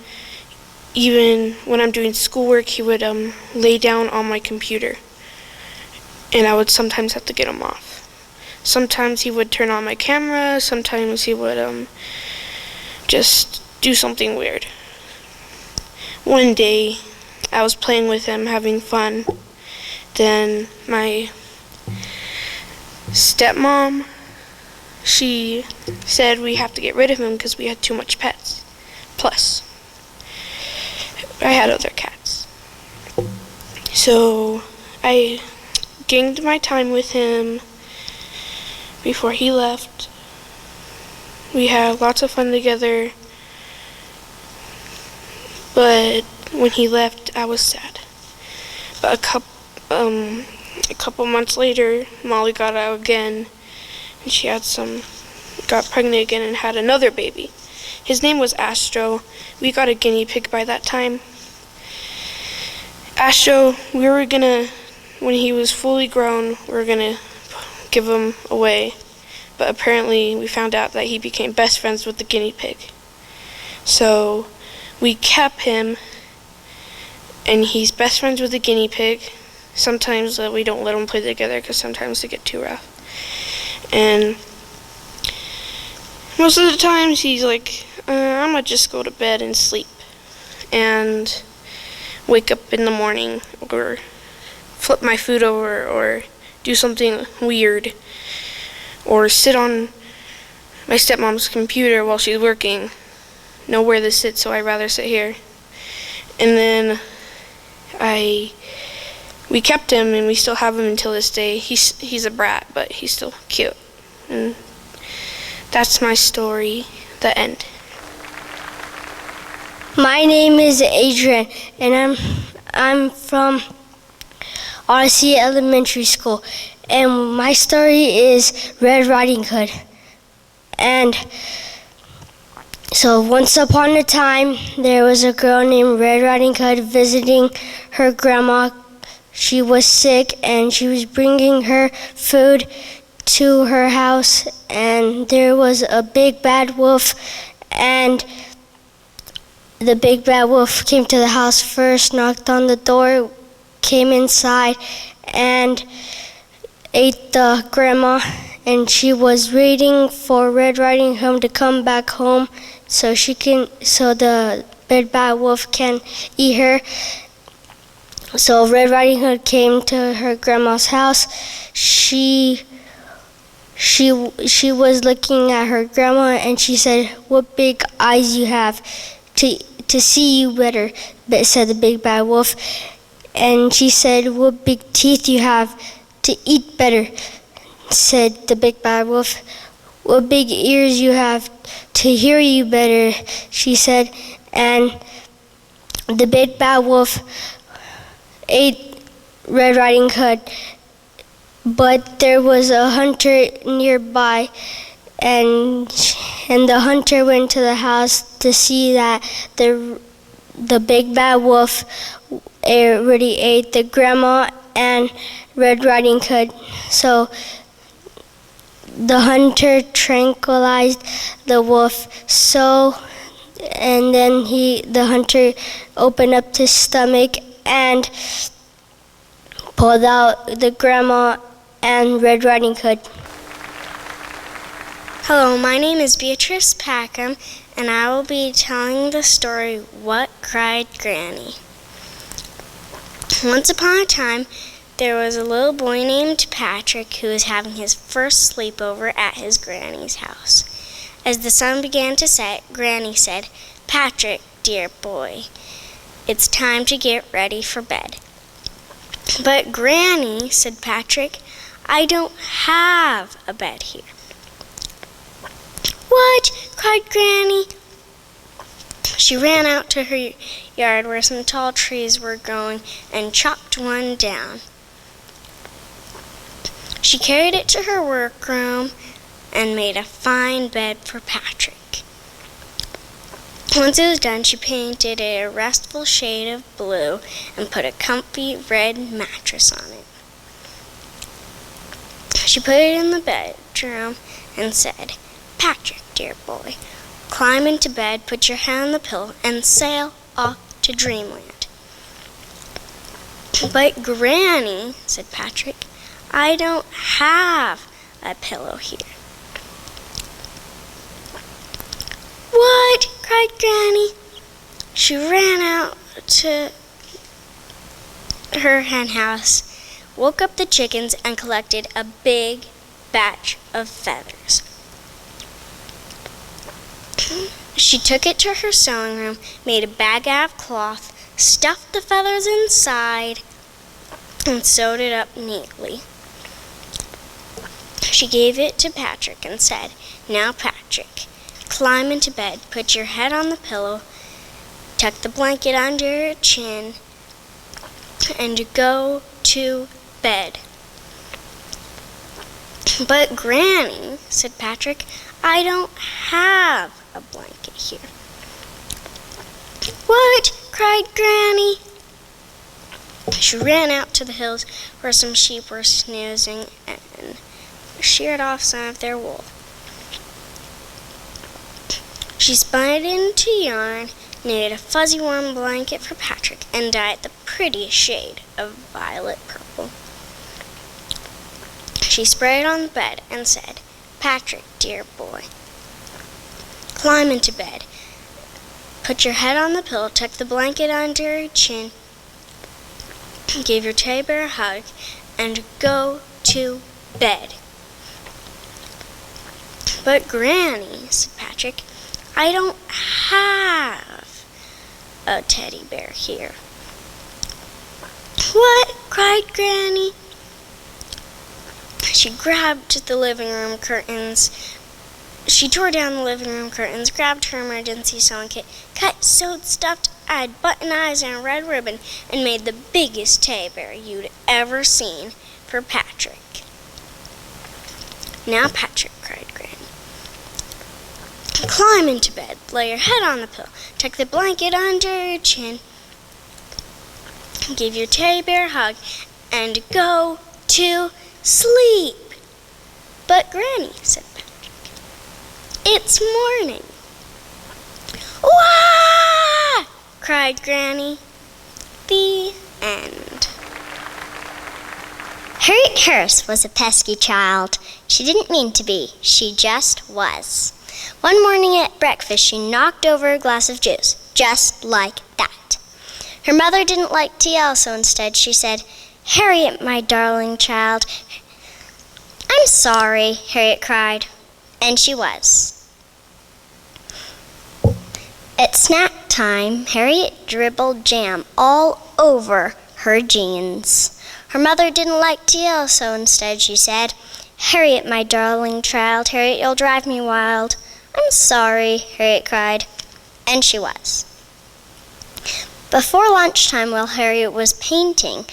Even when I'm doing schoolwork, he would lay down on my computer, and I would sometimes have to get him off. Sometimes he would turn on my camera, sometimes he would just do something weird. One day, I was playing with him, having fun. Then my stepmom, she said we have to get rid of him because we had too much pets. Plus, I had other cats. So I gained my time with him before he left. We had lots of fun together. But when he left, I was sad. But a couple months later, Molly got out again, and she got pregnant again and had another baby. His name was Astro. We got a guinea pig by that time. Astro, when he was fully grown, we were gonna give him away. But apparently we found out that he became best friends with the guinea pig. So we kept him, and he's best friends with the guinea pig. Sometimes we don't let them play together because sometimes they get too rough. And most of the times he's like, I'm gonna just go to bed and sleep. And wake up in the morning or flip my food over or do something weird or sit on my stepmom's computer while she's working. Nowhere to sit, so I'd rather sit here. And then we kept him, and we still have him until this day. He's a brat, but he's still cute. And that's my story, the end. My name is Adrian, and I'm from Odyssey Elementary School, and my story is Red Riding Hood. And so once upon a time, there was a girl named Red Riding Hood visiting her grandma. She was sick, and she was bringing her food to her house, and there was a big bad wolf, and the big bad wolf came to the house first, knocked on the door, came inside, and ate the grandma. And she was waiting for Red Riding Hood to come back home, so the big bad wolf can eat her. So Red Riding Hood came to her grandma's house. She was looking at her grandma, and she said, "What big eyes you have to see you better," said the big bad wolf. And she said, "What big teeth you have to eat better," said the big bad wolf. "What big ears you have to hear you better," she said. And the big bad wolf ate Red Riding Hood, but there was a hunter nearby, and the hunter went to the house to see that the big bad wolf already ate the grandma and Red Riding Hood. So the hunter tranquilized the wolf, and then the hunter opened up his stomach and pulled out the grandma and Red Riding Hood. Hello, my name is Beatrice Packham, and I will be telling the story, What Cried Granny? Once upon a time, there was a little boy named Patrick who was having his first sleepover at his granny's house. As the sun began to set, Granny said, "Patrick, dear boy, it's time to get ready for bed." "But Granny," said Patrick, "I don't have a bed here." "What?" cried Granny. She ran out to her yard where some tall trees were growing and chopped one down. She carried it to her workroom and made a fine bed for Patrick. Once it was done, she painted it a restful shade of blue and put a comfy red mattress on it. She put it in the bedroom and said, "Patrick, dear boy, climb into bed, put your head on the pillow, and sail off to dreamland." "But Granny," said Patrick, "I don't have a pillow here." "What?" cried Granny. She ran out to her hen house, woke up the chickens, and collected a big batch of feathers. She took it to her sewing room, made a bag out of cloth, stuffed the feathers inside, and sewed it up neatly. She gave it to Patrick and said, "Now, Patrick, climb into bed, put your head on the pillow, tuck the blanket under your chin, and go to bed." "But Granny," said Patrick, "I don't have a blanket." here. What? Cried Granny. She ran out to the hills where some sheep were snoozing and sheared off some of their wool. She spun it into yarn, knitted a fuzzy warm blanket for Patrick, and dyed the prettiest shade of violet purple. She spread it on the bed and said, Patrick, dear boy, climb into bed. Put your head on the pillow, tuck the blanket under your chin, give your teddy bear a hug, and go to bed. But Granny, said Patrick, I don't have a teddy bear here. What? Cried Granny. She grabbed the living room curtains. She tore down the living room curtains, grabbed her emergency sewing kit, cut, sewed, stuffed, added button eyes and a red ribbon, and made the biggest teddy bear you'd ever seen for Patrick. Now, Patrick, cried Granny, climb into bed, lay your head on the pillow, tuck the blanket under your chin, give your teddy bear a hug, and go to sleep. But Granny, said Patrick, it's morning. Wah! Cried Granny. The end. Harriet Harris was a pesky child. She didn't mean to be. She just was. One morning at breakfast, she knocked over a glass of juice, just like that. Her mother didn't like tea, so instead she said, Harriet, my darling child. I'm sorry, Harriet cried. And she was. At snack time, Harriet dribbled jam all over her jeans. Her mother didn't like tea, so instead she said, Harriet, my darling child, Harriet, you'll drive me wild. I'm sorry, Harriet cried. And she was. Before lunchtime, while Harriet was painting,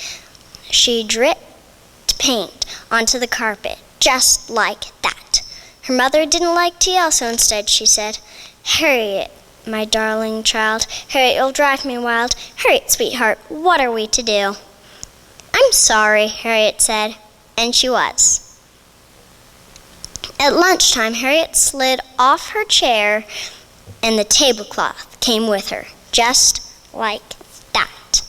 she dripped paint onto the carpet, just like that. Her mother didn't like tea, so instead she said, Harriet, my darling child, Harriet, you'll drive me wild. Harriet, sweetheart, what are we to do? I'm sorry, Harriet said, and she was. At lunchtime, Harriet slid off her chair, and the tablecloth came with her, just like that.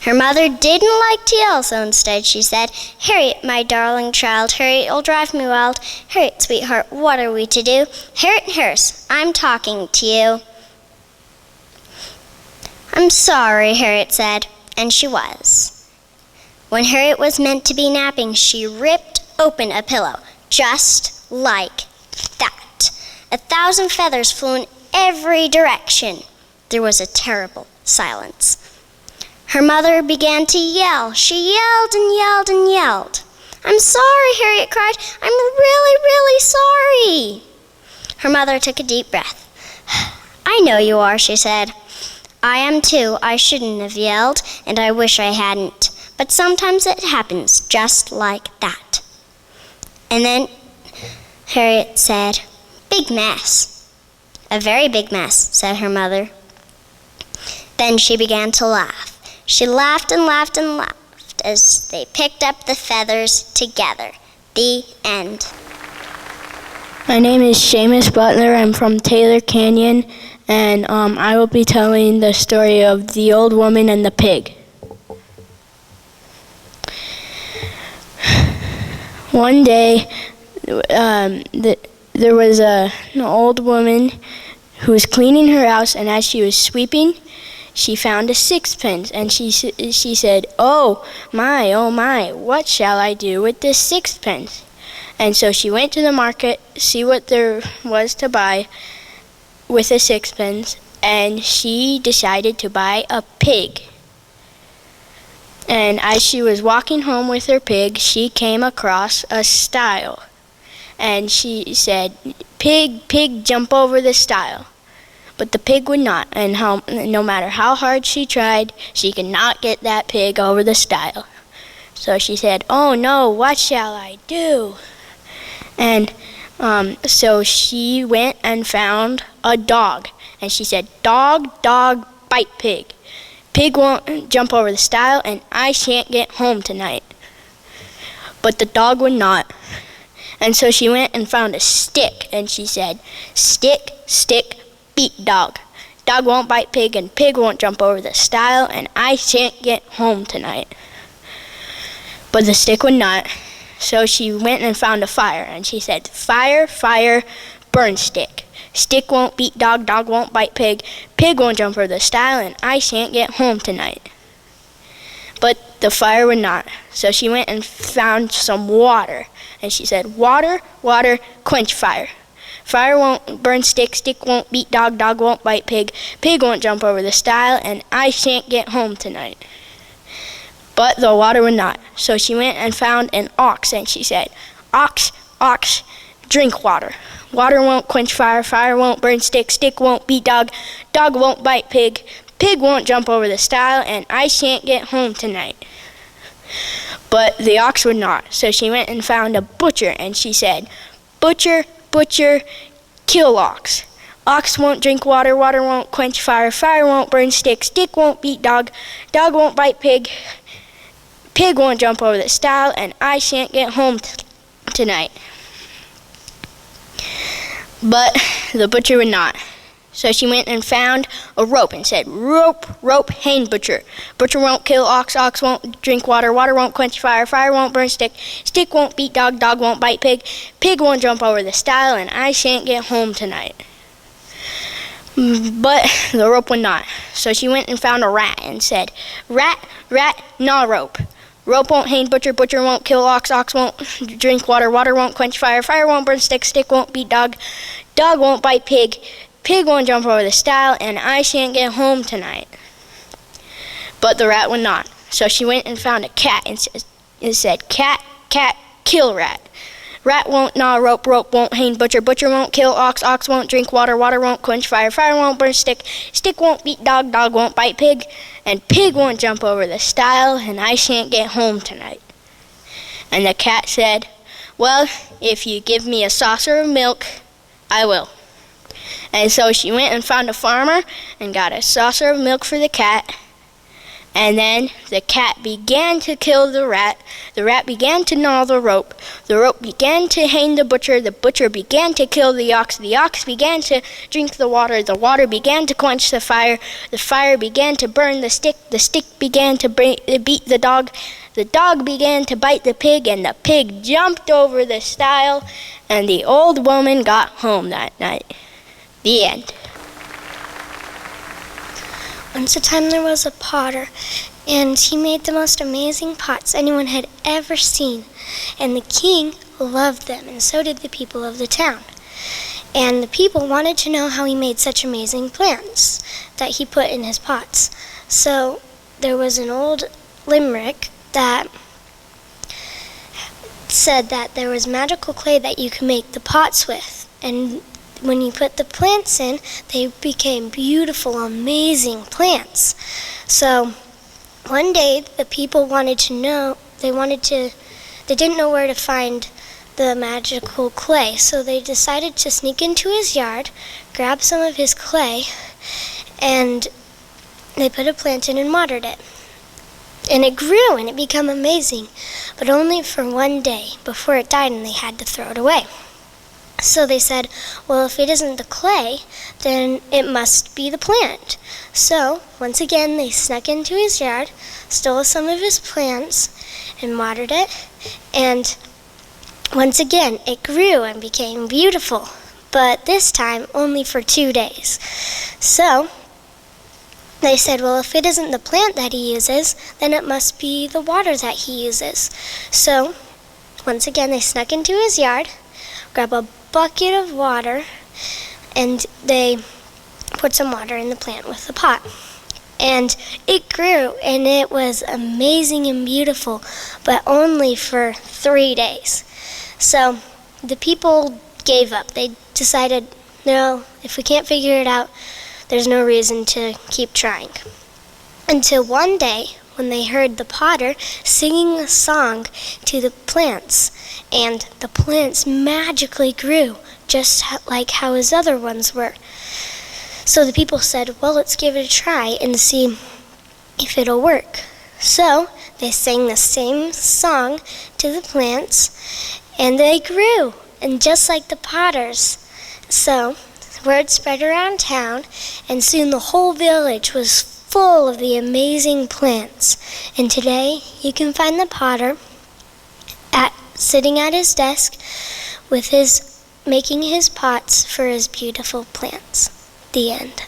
Her mother didn't like tea, so instead she said, Harriet, my darling child, Harriet, you'll drive me wild. Harriet, sweetheart, what are we to do? Harriet Harris, I'm talking to you. I'm sorry, Harriet said, and she was. When Harriet was meant to be napping, she ripped open a pillow, just like that. 1,000 feathers flew in every direction. There was a terrible silence. Her mother began to yell. She yelled and yelled and yelled. I'm sorry, Harriet cried. I'm really, really sorry. Her mother took a deep breath. I know you are, she said. I am too. I shouldn't have yelled, and I wish I hadn't. But sometimes it happens just like that. And then Harriet said, Big mess. A very big mess, said her mother. Then she began to laugh. She laughed and laughed and laughed as they picked up the feathers together. The end. My name is Seamus Butler. I'm from Taylor Canyon, and I will be telling the story of the old woman and the pig. One day, there was an old woman who was cleaning her house, and as she was sweeping, she found a sixpence, and she said, oh my, what shall I do with this sixpence? And so she went to the market, see what there was to buy with a sixpence, and she decided to buy a pig. And as she was walking home with her pig, she came across a stile. And she said, Pig, pig, jump over the stile. But the pig would not, and no matter how hard she tried, she could not get that pig over the stile. So she said, oh no, what shall I do? And So she went and found a dog, and she said, "Dog, dog, bite pig. Pig won't jump over the stile, and I shan't get home tonight." But the dog would not. And so she went and found a stick, and she said, "Stick, stick, beat dog. Dog won't bite pig, and pig won't jump over the stile, and I shan't get home tonight." But the stick would not. So she went and found a fire, and she said, "Fire, fire, burn stick. Stick won't beat dog, dog won't bite pig, pig won't jump over the stile, and I shan't get home tonight." But the fire would not. So she went and found some water, and she said, "Water, water, quench fire. Fire won't burn stick, stick won't beat dog, dog won't bite pig, pig won't jump over the stile, and I shan't get home tonight." But the water would not. So she went and found an ox, and she said, "Ox, ox, drink water. Water won't quench fire, fire won't burn stick, stick won't beat dog, dog won't bite pig, pig won't jump over the stile, and I shan't get home tonight." But the ox would not. So she went and found a butcher, and she said, "Butcher, butcher, kill ox. Ox won't drink water, water won't quench fire, fire won't burn stick, stick won't beat dog, dog won't bite pig, pig won't jump over the stile, and I shan't get home tonight." But the butcher would not. So she went and found a rope and said, "Rope, rope, hang butcher. Butcher won't kill ox, ox won't drink water, water won't quench fire, fire won't burn stick, stick won't beat dog, dog won't bite pig, pig won't jump over the stile, and I shan't get home tonight." But the rope would not. So she went and found a rat and said, "Rat, rat, gnaw rope. Rope won't hang butcher, butcher won't kill ox, ox won't drink water, water won't quench fire, fire won't burn stick, stick won't beat dog, dog won't bite pig, pig won't jump over the stile, and I shan't get home tonight." But the rat would not. So she went and found a cat and said, "Cat, cat, kill rat. Rat won't gnaw rope, rope won't hang butcher, butcher won't kill ox, ox won't drink water, water won't quench fire, fire won't burn stick, stick won't beat dog, dog won't bite pig, and pig won't jump over the stile, and I shan't get home tonight." And the cat said, "Well, if you give me a saucer of milk, I will." And so she went and found a farmer and got a saucer of milk for the cat. And then the cat began to kill the rat began to gnaw the rope began to hang the butcher began to kill the ox began to drink the water began to quench the fire began to burn the stick began to beat the dog began to bite the pig, and the pig jumped over the stile, and the old woman got home that night. The end. Once a time there was a potter, and he made the most amazing pots anyone had ever seen. And the king loved them, and so did the people of the town. And the people wanted to know how he made such amazing plants that he put in his pots. So there was an old limerick that said that there was magical clay that you could make the pots with. And when you put the plants in, they became beautiful, amazing plants. So one day the people wanted to know, they didn't know where to find the magical clay. So they decided to sneak into his yard, grab some of his clay, and they put a plant in and watered it. And it grew and it became amazing, but only for one day before it died and they had to throw it away. So they said, well, if it isn't the clay, then it must be the plant. So once again, they snuck into his yard, stole some of his plants, and watered it. And once again, it grew and became beautiful, but this time only for 2 days. So they said, well, if it isn't the plant that he uses, then it must be the water that he uses. So once again, they snuck into his yard, grabbed a bucket of water, and they put some water in the plant with the pot. And it grew, and it was amazing and beautiful, but only for 3 days. So the people gave up. They decided, no, if we can't figure it out, there's no reason to keep trying. Until one day, when they heard the potter singing a song to the plants, and the plants magically grew, just like how his other ones were. So the people said, well, let's give it a try and see if it'll work. So they sang the same song to the plants, and they grew, and just like the potters. So word spread around town, and soon the whole village was full of the amazing plants. And today you can find the potter sitting at his desk with making his pots for his beautiful plants. The end.